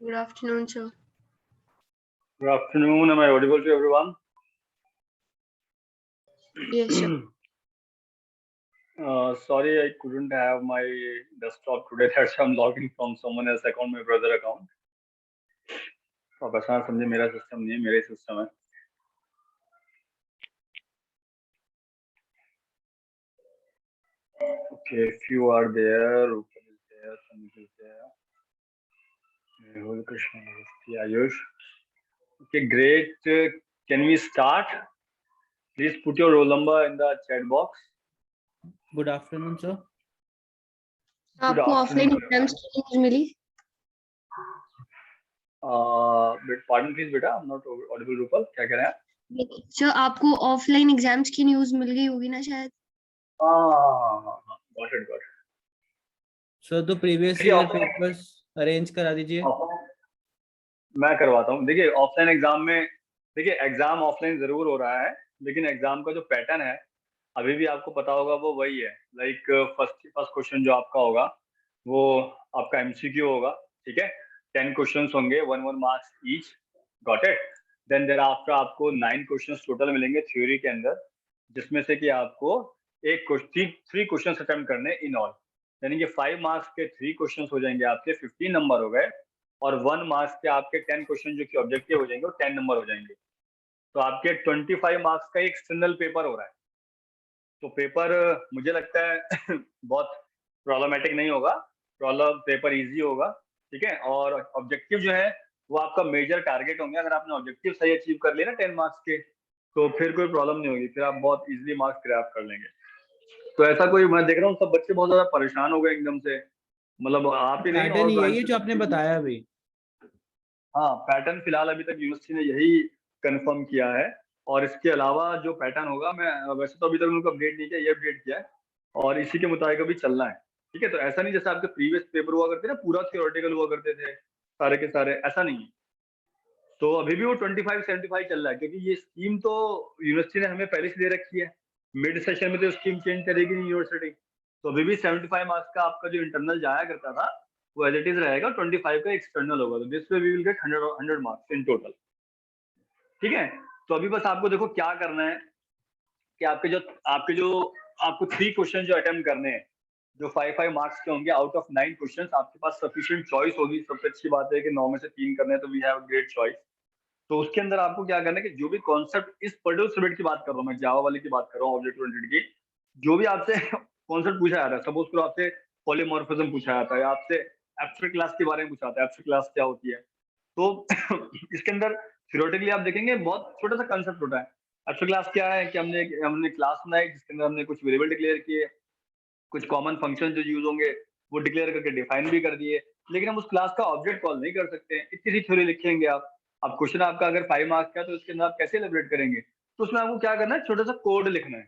Good afternoon, sir. Good afternoon. Am I audible to everyone? Yes, sir. Sorry, I couldn't have my desktop today. That's why I'm logging from someone else's account, my brother account. तो आप ऐसा समझे मेरा system नहीं है, मेरा ही system है. Okay, if you are there, Rupal is there, Samit is there, Mehul, Krishna, Namaste, Ayush. Okay, great. Can we start? Please put your roll number in the chat box. Good afternoon, sir. आपको offline exams की news milli? Pardon please, बेटा, I'm not audible. Rupal, क्या कह रहे हैं? Sir आपको offline exams की news मिल गई होगी ना शायद? Got it. सर तो प्रीवियस ईयर पेपर्स अरेंज करा दीजिए. मैं करवाता हूँ. देखिए ऑफलाइन एग्जाम में, देखिए एग्जाम ऑफलाइन जरूर हो रहा है, लेकिन एग्जाम का जो पैटर्न है अभी भी आपको पता होगा वो वही है. लाइक फर्स्ट क्वेश्चन जो आपका होगा वो आपका एमसीक्यू होगा. ठीक है, 10 क्वेश्चंस होंगे, 1 marks each. Got it. Then thereafter आपको 9 क्वेश्चंस टोटल मिलेंगे थ्योरी के अंदर, जिसमें से कि आपको थ्री क्वेश्चन अटेम्प्ट करने इन ऑल. यानी कि 5 मार्क्स के 3 क्वेश्चन हो जाएंगे आपके, 15 नंबर हो गए. और 1 मार्क्स के आपके 10 क्वेश्चन जो कि ऑब्जेक्टिव हो जाएंगे वो 10 नंबर हो जाएंगे. तो आपके 25 मार्क्स का एक एक्सटर्नल पेपर हो रहा है. तो पेपर मुझे लगता है बहुत प्रॉब्लमेटिक नहीं होगा. पेपर इजी होगा. ठीक है, और ऑब्जेक्टिव जो है वो आपका मेजर टारगेट होंगे. अगर आपने ऑब्जेक्टिव सही अचीव कर लिया ना 10 मार्क्स के, तो फिर कोई प्रॉब्लम नहीं होगी, फिर आप बहुत इजीली मार्क्स ग्रैब कर लेंगे. तो ऐसा कोई, मैं देख रहा हूँ सब बच्चे बहुत ज्यादा परेशान हो गए एकदम से. मतलब आप ही नहीं, पैटर्न और यही है जो आपने बताया अभी. हाँ, पैटर्न फिलहाल अभी तक यूनिवर्सिटी ने यही कंफर्म किया है. और इसके अलावा जो पैटर्न होगा, मैं वैसे तो अभी तक उनको अपडेट नहीं किया, ये अपडेट किया है और इसी के मुताबिक अभी चलना है. ठीक है, तो ऐसा नहीं जैसे आपके प्रीवियस पेपर हुआ करते ना, पूरा थियोरेटिकल हुआ करते थे सारे के सारे, ऐसा नहीं है. तो अभी भी वो 25-75 चल रहा है, क्योंकि ये स्कीम तो यूनिवर्सिटी ने हमें पहले से दे रखी है. मिड सेशन में तो स्कीम चेंज करेगी नहीं यूनिवर्सिटी. तो अभी भी 75 मार्क्स का आपका जो इंटरनल जाया करता था वो एज इट इज रहेगा. 25 का एक्सटर्नल होगा. तो this way we will get 100 marks in total. ठीक है, तो अभी बस आपको देखो क्या करना है कि आपको 3 क्वेश्चन जो अटेम्प्ट करने हैं, जो 5 मार्क्स के होंगे आउट ऑफ 9 क्वेश्चन, आपके पास सफिशिएंट चॉइस होगी. सबसे अच्छी बात है कि 9 में से 3 करने हैं, तो वी हैव ग्रेट चॉइस. तो उसके अंदर आपको क्या करना है कि जो भी कॉन्सेप्ट, इस पर्टिकुलर सब्जेक्ट की बात कर रहा हूँ मैं, जावा वाले की बात कर रहा हूँ, ऑब्जेक्ट ओरिएंटेड की, जो भी आपसे कॉन्सेप्ट पूछा जाता है, सपोज करो आपसे पॉलीमॉर्फिज्म पूछा जाता है, या आपसे एब्स्ट्रैक्ट क्लास के बारे में पूछा जाता है, एब्स्ट्रैक्ट क्लास क्या होती है. तो इसके अंदर थ्योरेटिकली आप देखेंगे बहुत छोटा सा कंसेप्ट होता है. एब्स्ट्रैक्ट क्लास क्या है कि हमने क्लास बनाई जिसके अंदर हमने कुछ वेरिएबल डिक्लेयर किए, कुछ कॉमन फंक्शन जो यूज होंगे वो डिक्लेयर करके डिफाइन भी कर दिए, लेकिन हम उस क्लास का ऑब्जेक्ट कॉल नहीं कर सकते. इतनी सी थ्योरी लिखेंगे आप. अब क्वेश्चन आपका अगर 5 मार्क्स का, तो उसके अंदर आप कैसे एलिब्रेट करेंगे? तो उसमें आपको क्या करना है, छोटा सा कोड लिखना है.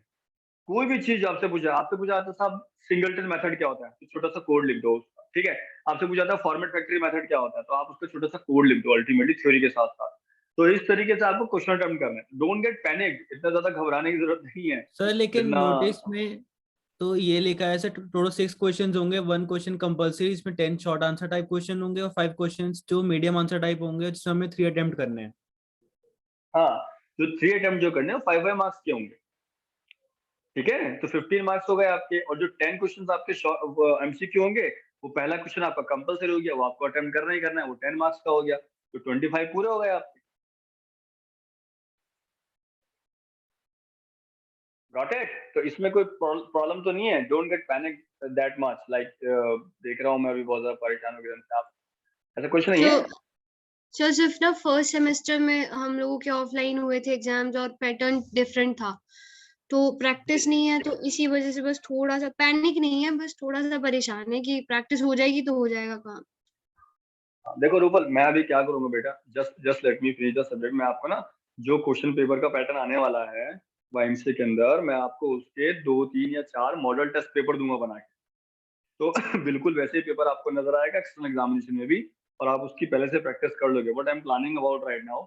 कोई भी चीज आपसे पूछा तो साहब सिंगलटन मेथड क्या होता है, तो छोटा सा कोड लिख दो उसका. ठीक है, आपसे पूछा था फॉर्मेट फैक्ट्री मेथड क्या होता है, तो आप उसका छोटा सा कोड लिख दो अल्टीमेटली थ्योरी के साथ साथ. तो इस तरीके से आपको क्वेश्चन अटेम्प्ट करना है. डोंट गेट पैनिक, इतना ज्यादा घबराने की जरूरत नहीं है सर लेकिन जितना. नोटिस में तो ये लिखा है सर टोटल 6 क्वेश्चंस होंगे, 1 क्वेश्चन कंपलसरी, इसमें 10 शॉर्ट आंसर टाइप क्वेश्चन होंगे और 5 क्वेश्चंस जो मीडियम आंसर टाइप होंगे, जिसमें हमें 3 अटेम्प्ट करने हैं. हाँ, जो 3 अटेम्प्ट जो करने हैं 5 मार्क्स के होंगे. ठीक है, तो 15 मार्क्स हो गए आपके. और जो 10 क्वेश्चंस आपके एमसीक्यू होंगे, वो पहला क्वेश्चन आपका कंपलसरी हो गया, वो आपको अटेम्प्ट करना ही करना है, वो 10 मार्क्स का हो गया. तो 25 पूरे हो गए आपके. Got it. तो इसमें कोई प्रॉब्लम तो नहीं है. Don't get panic that much. Like देख रहा हूँ मैं अभी बहुत ज्यादा परेशान हो गया. आप ऐसा कुछ नहीं है. सर सिर्फ ना फर्स्ट सेमेस्टर में हम लोगों के ऑफलाइन हुए थे एग्जाम्स और पैटर्न डिफरेंट था, तो प्रैक्टिस नहीं है, तो इसी वजह से बस थोड़ा सा पैनिक नहीं है, बस थोड़ा सा परेशान है कि प्रैक्टिस हो जाएगी तो हो जाएगा काम. देखो रूपल, मैं अभी क्या करूंगा बेटा, just let me finish the subject. मैं आपको ना जो क्वेश्चन पेपर का पैटर्न आने वाला है वाईएमसी के अंदर, मैं आपको उसके 2, 3 या 4 मॉडल टेस्ट पेपर दूंगा बना के. तो बिल्कुल वैसे ही पेपर आपको नजर आएगा एक्सटर्नल एग्जामिनेशन में भी, और आप उसकी पहले से प्रैक्टिस कर लोगे. What I am planning about right now,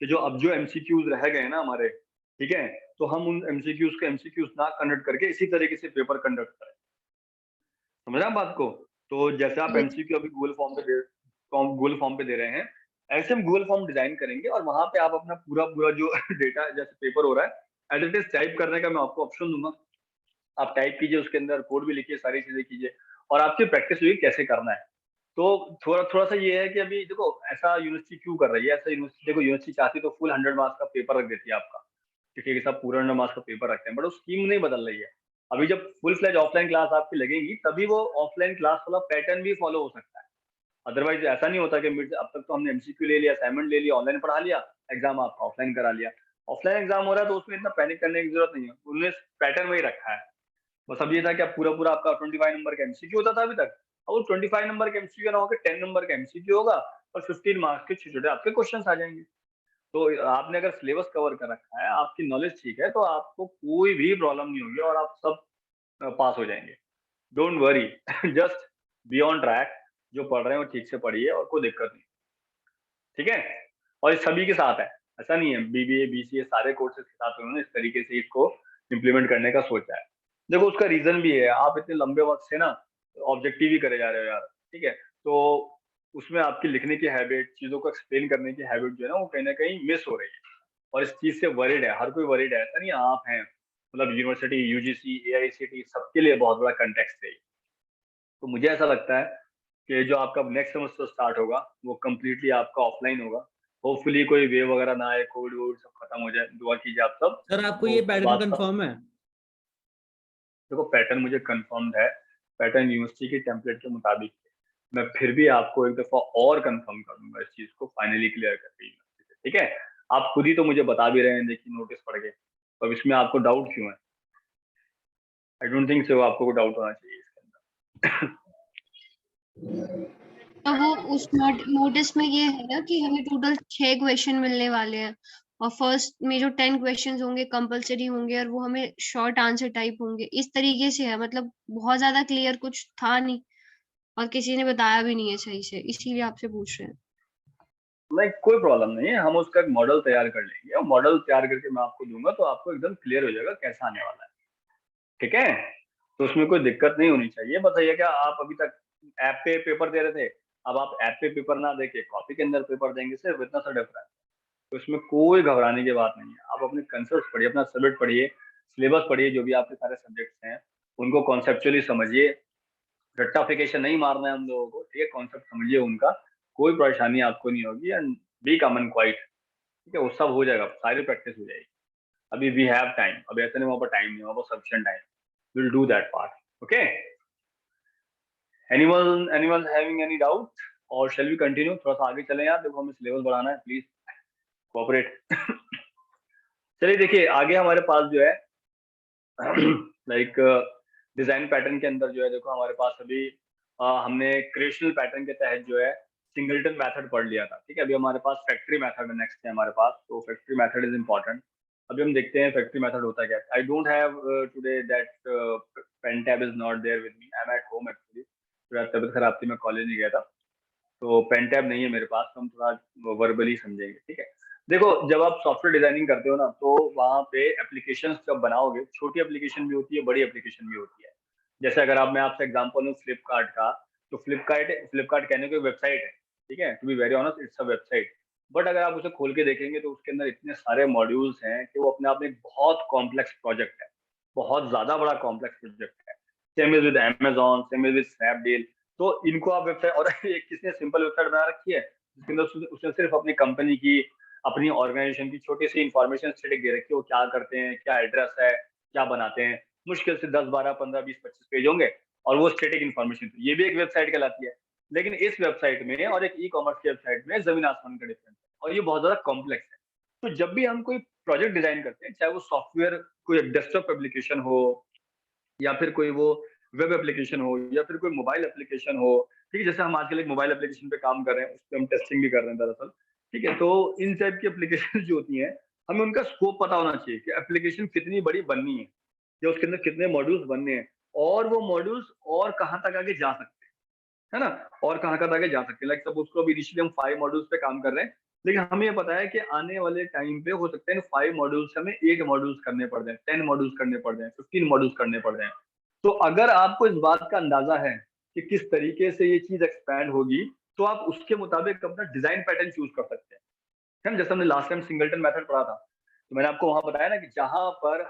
कि जो अब जो एमसीक्यूज रह गए ना हमारे, ठीक है, तो हम उन एमसीक्यूज ना कंडक्ट करके इसी तरीके से पेपर कंडक्ट करें. समझ रहे हैं बात को? तो जैसे आप एमसीक्यू अभी गूगल फॉर्म पे गूगल फॉर्म पे दे रहे हैं, ऐसे हम गूगल फॉर्म डिजाइन करेंगे और वहां पे आप अपना पूरा पूरा जो डेटा जैसे पेपर हो रहा है एज इट इज टाइप करने का मैं आपको ऑप्शन दूंगा। आप टाइप कीजिए, उसके अंदर कोड भी लिखिए, सारी चीजें कीजिए और आपकी प्रैक्टिस हुई कैसे करना है। तो थोड़ा थोड़ा सा ये है कि अभी देखो ऐसा यूनिवर्सिटी क्यों कर रही है, ऐसा यूनिवर्सिटी देखो यूनिवर्सिटी चाहती तो फुल 100 मार्क्स का पेपर रख देती है आपका, क्योंकि ये सब पूरा 100 मार्क्स का पेपर रखते हैं, बट वो स्कीम नहीं बदल रही है। अभी जब फुल फ्लैज ऑफलाइन क्लास आपकी लगेंगी तभी वो ऑफलाइन क्लास वाला पैटर्न भी फॉलो हो सकता है। अदरवाइज ऐसा नहीं होता कि अब तक तो हमने एमसीक्यू ले लिया, असाइनमेंट ले लिया, ऑनलाइन पढ़ा लिया, एग्जाम आपका ऑफलाइन करा लिया। ऑफलाइन एग्जाम हो रहा है तो उसमें इतना पैनिक करने की जरूरत नहीं है, उन्होंने पैटर्न वही रखा है। बस अब ये था कि अब पूरा पूरा आपका 25 नंबर का एमसीक्यू होता था अभी तक, अब वो 25 नंबर का एमसीक्यू ना होकर 10 नंबर का एमसीक्यू होगा और 15 मार्क्स के छोटे छोटे आपके क्वेश्चन आ जाएंगे। तो आपने अगर सिलेबस कवर कर रखा है, आपकी नॉलेज ठीक है, तो आपको कोई भी प्रॉब्लम नहीं होगी और आप सब पास हो जाएंगे। Don't worry, just be on track, जो पढ़ रहे हैं वो ठीक से पढ़िए और कोई दिक्कत नहीं, ठीक है। और ये सभी के साथ है, ऐसा नहीं है, बीबीए बीसीए सारे कोर्सेज के साथ उन्होंने इस तरीके से इसको इम्प्लीमेंट करने का सोचा है। देखो उसका रीजन भी है, आप इतने लंबे वक्त से ना ऑब्जेक्टिव ही करे जा रहे हो यार, ठीक है, तो उसमें आपकी लिखने की हैबिट, चीजों को एक्सप्लेन करने की हैबिट जो है ना वो कहीं ना कहीं मिस हो रही है और इस चीज से वरीड है हर कोई, वरीड है, ऐसा नहीं आप हैं, मतलब यूनिवर्सिटी, यूजीसी, एआईसीटी सबके लिए बहुत बड़ा कंटेक्स्ट है। तो मुझे ऐसा लगता है कि जो आपका नेक्स्ट सेमेस्टर स्टार्ट होगा वो कम्प्लीटली आपका ऑफलाइन होगा। होपफुली कोई वेव वगैरह ना आए, कोविड वोविड सब खत्म हो जाए, दुआ कीजिए आप सब। सर आपको तो ये पैटर्न बात सब, कंफर्म है? देखो पैटर्न मुझे कंफर्म्ड है, पैटर्न यूनिवर्सिटी के टेम्पलेट के मुताबिक है। मैं फिर भी आपको एक दफा और कंफर्म कर दूंगा इस चीज को फाइनली क्लियर करके यूनिवर्सिटी से, ठीक है। आप खुद ही तो मुझे बता भी रहे हैं, देखिए नोटिस पढ़ के, तो अब इसमें आपको डाउट क्यों है? आई डोंट थिंक सो आपको डाउट होना चाहिए इसके अंदर। तो वो उस नोटिस में ये है ना कि हमें टोटल 6 क्वेश्चन मिलने वाले हैं और फर्स्ट में जो 10 क्वेश्चंस होंगे कंपलसरी होंगे और वो हमें शॉर्ट आंसर टाइप होंगे, इस तरीके से है। मतलब बहुत ज्यादा क्लियर कुछ था नहीं और किसी ने बताया भी नहीं है सही से, इसीलिए आपसे पूछ रहे हैं। नहीं कोई प्रॉब्लम नहीं है, हम उसका एक मॉडल तैयार कर लेंगे और मॉडल तैयार करके मैं आपको दूंगा तो आपको एकदम क्लियर हो जाएगा कैसा आने वाला है, ठीक है। तो उसमें कोई दिक्कत नहीं होनी चाहिए। बस ये क्या आप अभी तक ऐप पे पेपर दे रहे थे, अब आप ऐप पे पेपर ना देके कॉपी के अंदर पेपर देंगे, सिर्फ इतना सा डिफरेंस। तो इसमें कोई घबराने की बात नहीं है, आप अपने कंसेप्ट पढ़िए, अपना सब्जेक्ट पढ़िए, सिलेबस पढ़िए, जो भी आपके सारे सब्जेक्ट्स हैं उनको कॉन्सेप्चुअली समझिए। रट्टाफिकेशन नहीं मारना है हम लोगों को, ठीक है, कॉन्सेप्ट समझिए उनका, कोई परेशानी आपको नहीं होगी and be calm and quiet, ठीक है, वो सब हो जाएगा, सारी प्रैक्टिस हो जाएगी। अभी वी हैव टाइम, अभी ऐसा नहीं वहाँ पर टाइम नहीं, वहाँ पर sufficient time, will do that part, okay. anyone having any doubt or shall we continue? थोड़ा सा आगे चलें यार, देखो हमें सिलेबस बढ़ाना है, प्लीज कोऑपरेट। चलिए देखिए आगे हमारे पास जो है लाइक डिजाइन पैटर्न के अंदर जो है, देखो हमारे पास अभी हमने क्रिएशनल पैटर्न के तहत जो है सिंगलटन मेथड पढ़ लिया था, ठीक है। अभी हमारे पास फैक्ट्री मेथड नेक्स्ट है हमारे पास, तो फैक्ट्री मेथड इज इंपॉर्टेंट। अभी हम देखते हैं फैक्ट्री मेथड होता क्या है। I don't have today that pen tab is not there with me, I am at home actually, थोड़ा तबीयत खराब थी, मैं कॉलेज नहीं गया था, तो पेन टैब नहीं है मेरे पास, तो हम थोड़ा वर्बली समझेंगे, ठीक है। देखो जब आप सॉफ्टवेयर डिजाइनिंग करते हो ना, तो वहाँ पे एप्लीकेशन जब बनाओगे, छोटी एप्लीकेशन भी होती है, बड़ी एप्लीकेशन भी होती है। जैसे अगर आप, मैं आपसे एग्जांपल लूँ फ्लिपकार्ट का, तो फ्लिपकार्ट कहने को वेबसाइट है, ठीक है, to be very honest it's a website. But अगर आप उसे खोल के देखेंगे तो उसके अंदर इतने सारे मॉड्यूल्स हैं कि वो अपने आप में एक बहुत कॉम्प्लेक्स प्रोजेक्ट है, बहुत ज्यादा बड़ा कॉम्प्लेक्स प्रोजेक्ट है। Same is with Amazon, same is with Snapdeal. तो इनको आप वेबसाइट, और एक किसने सिंपल वेबसाइट बना रखी है जिसके अंदर उसने सिर्फ अपनी कंपनी की, अपनी ऑर्गेनाइजेशन की छोटी सी इंफॉर्मेशन स्टैटिक दे रखी है, वो क्या करते हैं, क्या एड्रेस है, क्या बनाते हैं, मुश्किल से 10 12 15 20 25 पेज होंगे और वो स्टैटिक इन्फॉर्मेशन, ये भी एक वेबसाइट कहलाती है। लेकिन इस वेबसाइट में और एक ई कॉमर्स की वेबसाइट में जमीन आसमान का डिफरेंस है और ये बहुत ज्यादा कॉम्प्लेक्स है। तो जब भी हम कोई प्रोजेक्ट डिजाइन करते हैं, चाहे वो सॉफ्टवेयर कोई डेस्कटॉप एप्लीकेशन हो या फिर कोई वो वेब एप्लीकेशन हो या फिर कोई मोबाइल एप्लीकेशन हो, ठीक है, जैसे हम आजकल एक मोबाइल एप्लीकेशन पे काम कर रहे हैं, उस पर हम टेस्टिंग भी कर रहे हैं दरअसल, ठीक है। तो इन टाइप की एप्लीकेशन जो होती हैं, हमें उनका स्कोप पता होना चाहिए कि एप्लीकेशन कितनी बड़ी बननी है या उसके अंदर कितने मॉड्यूल्स बनने हैं और वो मॉड्यूल्स और कहाँ तक आगे जा सकते हैं, है ना, और कहाँ तक आगे जा सकते हैं। लाइक सपोज को अभी इनिशियली हम 5 मॉड्यूल्स पे काम कर रहे हैं, लेकिन हमें ये पता है कि आने वाले टाइम पे हो सकता है 5 मॉड्यूल्स हमें 8 मॉड्यूल्स करने पड़ जाए, 10 मॉड्यूल्स करने पड़ जाए, 15 मॉड्यूल्स करने पड़ जाए। तो अगर आपको इस बात का अंदाजा है कि किस तरीके से ये चीज एक्सपैंड होगी, तो आप उसके मुताबिक अपना डिजाइन पैटर्न चूज कर सकते हैं, है ना। जैसे हमने लास्ट टाइम सिंगलटन मेथड पढ़ा था, तो मैंने आपको वहां बताया ना कि जहां पर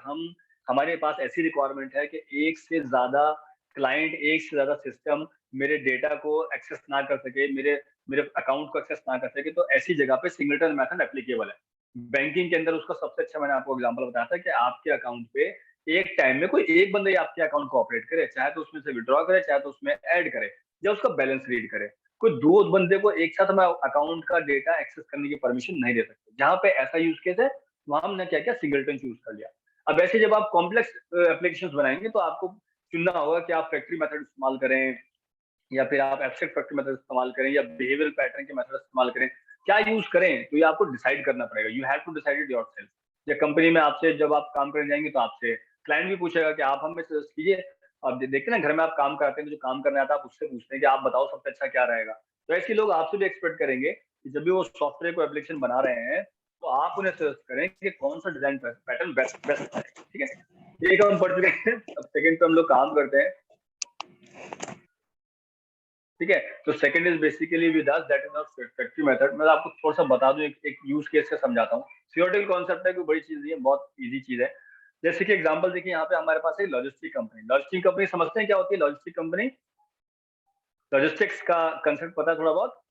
हमारे पास ऐसी रिक्वायरमेंट है कि एक से ज्यादा क्लाइंट, एक से ज्यादा सिस्टम मेरे डेटा को एक्सेस ना कर सके, मेरे मेरे अकाउंट को एक्सेस ना कर सके, तो ऐसी जगह पे सिंगलटन मेथड एप्लीकेबल है। बैंकिंग के अंदर उसका सबसे अच्छा मैंने आपको एग्जांपल बताया था कि आपके अकाउंट पे एक टाइम में कोई एक बंदा ही आपके अकाउंट को ऑपरेट करे, चाहे तो उसमें से विड्रॉ करे, चाहे तो उसमें ऐड करे, या उसका बैलेंस रीड करे। कोई दो बंदे को एक साथ हम अकाउंट का डेटा एक्सेस करने की परमिशन नहीं दे सकते। जहां पे ऐसा यूज केस है, वहां हमने क्या किया, सिंगलटन चूज कर लिया। अब ऐसे जब आप कॉम्प्लेक्स एप्लीकेशंस बनाएंगे तो आपको चुनना होगा कि आप फैक्ट्री मेथड इस्तेमाल करें, या फिर आप एब्स्ट्रैक्ट फैक्टर मेथड इस्तेमाल करें, या बिहेवियरल पैटर्न के मेथड इस्तेमाल करें, क्या यूज करें, तो ये आपको डिसाइड करना पड़ेगा। You have to decide it yourself. या कंपनी में आपसे जब आप काम करने जाएंगे तो आपसे क्लाइंट भी पूछेगा कि आप हमें सजेस्ट कीजिए। अब देखते हैं ना, घर में आप काम करते हैं तो जो काम करने आता है आप उससे पूछते हैं कि आप बताओ सबसे अच्छा क्या रहेगा। तो ऐसे लोग आपसे भी एक्सपेक्ट करेंगे कि जब भी वो सॉफ्टवेयर को एप्लीकेशन बना रहे हैं तो आप उन्हें सजेस्ट करें कि कौन सा डिजाइन पैटर्न बेस्ट बेस्ट है। ठीक है, एक हम पढ़ चुके हैं। अब सेकंड पे हम लोग काम करते हैं। ठीक है, तो second is basically with us, that is not factory method. मैं आपको थोड़ा सा बता दूं, एक यूज केस से समझाता हूँ। थियोरेटिकल कॉन्सेप्ट है, कोई बड़ी चीज नहीं है, बहुत इजी चीज है। जैसे कि एग्जांपल देखिए, यहाँ पे हमारे पास है लॉजिस्टिक कंपनी। लॉजिस्टिक कंपनी समझते हैं क्या होती है लॉजिस्टिक कंपनी? लॉजिस्टिक्स का कंसेप्ट पता है थोड़ा बहुत?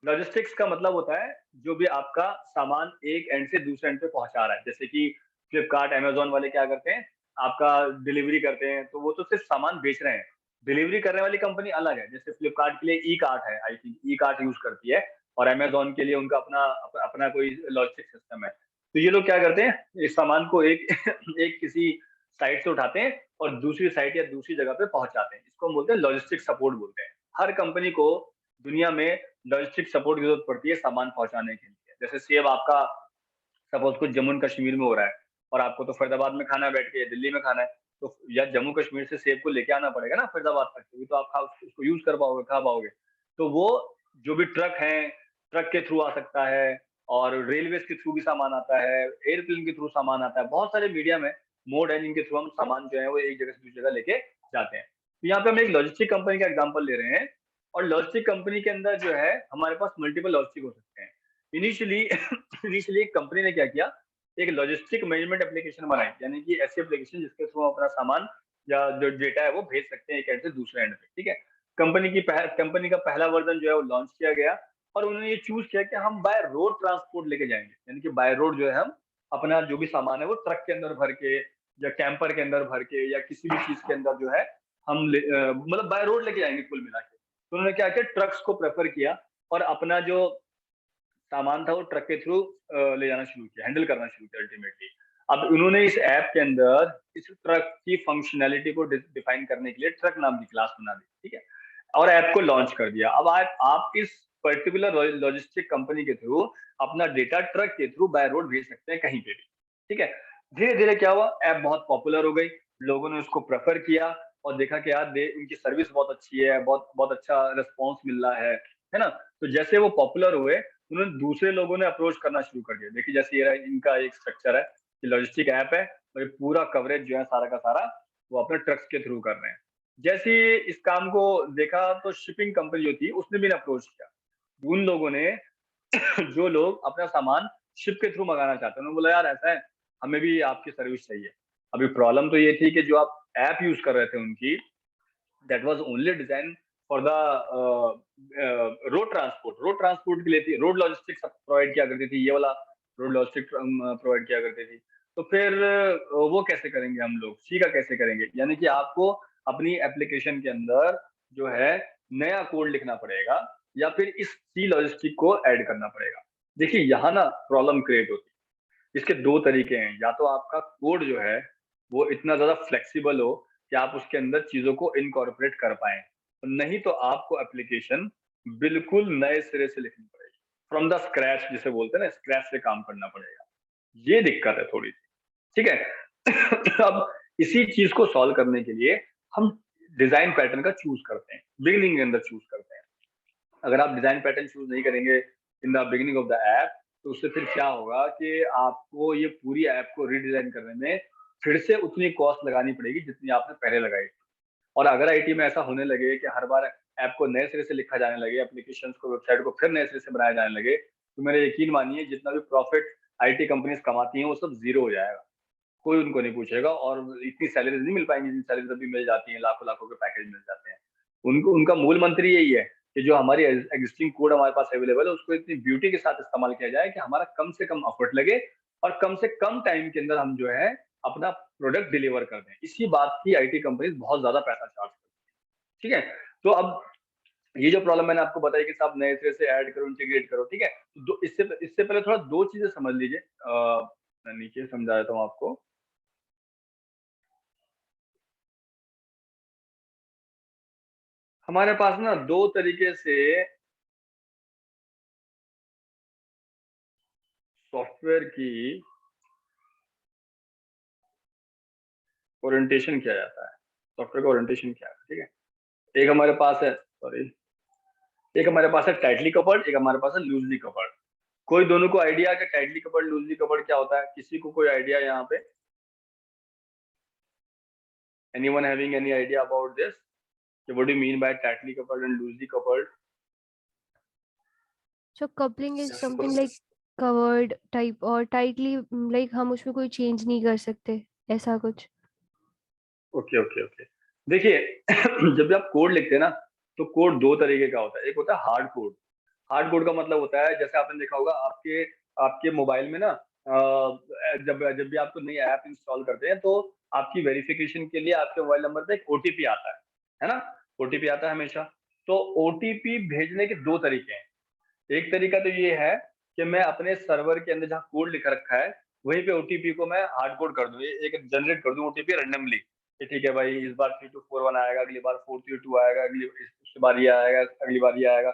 लॉजिस्टिक्स का मतलब होता है जो भी आपका सामान एक एंड से दूसरे एंड पे पहुंचा रहा है। जैसे कि फ्लिपकार्ट, अमेजोन वाले क्या करते हैं, आपका डिलीवरी करते हैं, तो वो तो सिर्फ सामान बेच रहे हैं। डिलीवरी करने वाली कंपनी अलग है। जैसे फ्लिपकार्ट के लिए ई कार्ट है, I think e cart use करती है, और अमेजोन के लिए उनका अपना अपना कोई लॉजिस्टिक सिस्टम है। तो ये लोग क्या करते हैं, इस सामान को एक एक किसी साइट से उठाते हैं और दूसरी साइट या दूसरी जगह पे पहुंचाते हैं। इसको हम बोलते हैं लॉजिस्टिक सपोर्ट बोलते हैं। हर कंपनी को दुनिया में लॉजिस्टिक सपोर्ट की जरूरत पड़ती है सामान पहुंचाने के लिए। जैसे सेब आपका सपोज कुछ जम्मू कश्मीर में हो रहा है, और आपको तो फरीदाबाद में खाना है बैठ के, दिल्ली में खाना है, तो या जम्मू कश्मीर से सेब को लेके आना पड़ेगा ना फरीदाबाद तक, तभी तो आप उसको यूज कर पाओगे, खा पाओगे। तो वो जो भी ट्रक है, ट्रक के थ्रू आ सकता है, और रेलवे के थ्रू भी सामान आता है, एयरप्लेन के थ्रू सामान आता है। बहुत सारे मीडियम है, मोड है, जिनके थ्रू हम सामान जो है वो एक जगह से दूसरी जगह लेके जाते हैं। तो यहाँ पे हम एक लॉजिस्टिक कंपनी का एग्जाम्पल ले रहे हैं, और लॉजिस्टिक कंपनी के अंदर जो है हमारे पास मल्टीपल लॉजिस्टिक हो सकते हैं। इनिशियली इनिशियली एक कंपनी ने क्या किया, एक लॉजिस्टिक मैनेजमेंट एप्लीकेशन बनाई, यानी कि ऐसी एप्लीकेशन जिसके थ्रू हम अपना सामान या जो डेटा है वो भेज सकते हैं एक एंड से दूसरे एंड पे। ठीक है, कंपनी का पहला वर्जन जो है वो लॉन्च किया गया, और उन्होंने ये चूज किया कि हम बाय रोड ट्रांसपोर्ट लेके जाएंगे, यानी कि बाय रोड जो है हम अपना जो भी सामान है वो ट्रक के अंदर भर के, या कैंपर के अंदर भर के, या किसी भी चीज के अंदर जो है हम मतलब बाय रोड लेके जाएंगे कुल मिला के। तो उन्होंने क्या किया, ट्रक्स को प्रेफर किया, और अपना जो सामान था वो ट्रक के थ्रू ले जाना शुरू किया, हैंडल करना शुरू किया अल्टीमेटली। अब उन्होंने इस ऐप के अंदर इस ट्रक की फंक्शनैलिटी को डिफाइन करने के लिए ट्रक नाम की क्लास बना दी। ठीक है, और ऐप को लॉन्च कर दिया। अब आप इस पर्टिकुलर लॉजिस्टिक कंपनी के थ्रू अपना डेटा ट्रक के थ्रू बाय रोड भेज सकते हैं कहीं पे भी। ठीक है, धीरे धीरे क्या हुआ, ऐप बहुत पॉपुलर हो गई, लोगों ने उसको प्रेफर किया, और देखा कि यार उनकी सर्विस बहुत अच्छी है, बहुत बहुत अच्छा रिस्पॉन्स मिल रहा है ना। तो जैसे वो पॉपुलर हुए, उन्होंने दूसरे लोगों ने अप्रोच करना शुरू कर दिया। देखिए जैसे ये इनका एक स्ट्रक्चर है कि लॉजिस्टिक ऐप है, और ये पूरा कवरेज जो है सारा का सारा वो अपने ट्रक्स के थ्रू कर रहे हैं। जैसे ही इस काम को देखा तो शिपिंग कंपनी जो थी उसने भी अप्रोच किया। उन लोगों ने जो लोग अपना सामान शिप के थ्रू मंगाना चाहते हैं, उन्होंने बोला यार ऐसा है, हमें भी आपकी सर्विस चाहिए। अभी प्रॉब्लम तो ये थी कि जो आप ऐप यूज कर रहे थे उनकी, that was only design for the road transport के लिए थी, रोड लॉजिस्टिक्स प्रोवाइड किया करती थी, ये वाला रोड लॉजिस्टिक प्रोवाइड किया करती थी। तो फिर वो कैसे करेंगे हम लोग, सी का कैसे करेंगे, यानी कि आपको अपनी एप्लीकेशन के अंदर जो है नया कोड लिखना पड़ेगा, या फिर इस सी लॉजिस्टिक को ऐड करना पड़ेगा। देखिए यहाँ ना प्रॉब्लम क्रिएट होती है। इसके दो तरीके हैं, या तो आपका कोड जो है वो इतना ज्यादा फ्लेक्सिबल हो कि आप उसके अंदर चीजों को इनकॉर्पोरेट कर पाए, नहीं तो आपको एप्लीकेशन बिल्कुल नए सिरे से लिखनी पड़ेगी, फ्रॉम द स्क्रैच जिसे बोलते हैं ना, स्क्रैच से काम करना पड़ेगा। ये दिक्कत है थोड़ी सी। ठीक है अब इसी चीज को सॉल्व करने के लिए हम डिजाइन पैटर्न का चूज करते हैं, बिगिनिंग के अंदर चूज करते हैं। अगर आप डिजाइन पैटर्न चूज नहीं करेंगे in the beginning of the app, तो उससे फिर क्या होगा कि आपको ये पूरी ऐप को रीडिजाइन करने में फिर से उतनी कॉस्ट लगानी पड़ेगी जितनी आपने पहले लगाई। और अगर आईटी में ऐसा होने लगे कि हर बार ऐप को नए सिरे से लिखा जाने लगे, एप्लीकेशन को, वेबसाइट को फिर नए सिरे से बनाया जाने लगे, तो मेरे यकीन मानिए जितना भी प्रॉफिट IT कंपनीज कमाती हैं वो सब जीरो हो जाएगा, कोई उनको नहीं पूछेगा, और इतनी सैलरीज नहीं मिल पाएंगी जितनी सैलरीज अभी मिल जाती हैं, लाखों लाखों के पैकेज मिल जाते हैं उनको। उनका मूल मंत्र यही है कि जो हमारी एग्जिस्टिंग कोड हमारे पास अवेलेबल है उसको इतनी ब्यूटी के साथ इस्तेमाल किया जाए कि हमारा कम से कम एफर्ट लगे और कम से कम टाइम के अंदर हम जो है अपना प्रोडक्ट डिलीवर कर दें। इसी बात की IT कंपनीज बहुत ज्यादा पैसा चार्ज करती है, ठीक है। तो अब ये जो प्रॉब्लम मैंने आपको बताई कि सब नए सिरे से ऐड करो, इंटीग्रेट करो, ठीक है। तो इससे पहले थोड़ा दो चीजें समझ लीजिए, मैं नीचे समझा देता हूँ आपको। हमारे पास ना दो तरीके से सॉफ्टवेयर की ओरिएंटेशन किया जाता है, सॉफ्टवेयर का ओरिएंटेशन क्या है, ठीक है। एक हमारे पास है, सॉरी, एक हमारे पास है टाइटली कवर्ड, एक हमारे पास है लूजली कवर्ड। कोई दोनों को आइडिया कि टाइटली कवर्ड लूजली कवर्ड क्या होता है? किसी को कोई आइडिया यहाँ पे? Anyone having any idea about this? What do you mean by tightly coupled and loosely coupled? So coupling is something like covered type और tightly like हम उसमें कोई change नहीं कर सकते, ऐसा कुछ। ओके ओके ओके, देखिए जब भी आप कोड लिखते हैं ना तो कोड दो तरीके का होता है। एक होता है हार्ड कोड। हार्ड कोड का मतलब होता है, जैसे आपने देखा होगा आपके आपके मोबाइल में ना जब जब भी आपको नई ऐप इंस्टॉल करते हैं तो आपकी वेरिफिकेशन के लिए आपके मोबाइल नंबर पे एक OTP आता है ना? OTP आता है हमेशा। तो OTP भेजने के दो तरीके हैं। एक तरीका तो ये है कि मैं अपने सर्वर के अंदर जहाँ कोड लिख रखा है वहीं पे OTP को मैं हार्ड कोड कर दूं, एक जनरेट कर दूं OTP रैंडमली, ठीक है भाई इस बार 3241 आएगा, अगली बार 432 आएगा, अगली उसके बाद ये आएगा, अगली बार ये आएगा।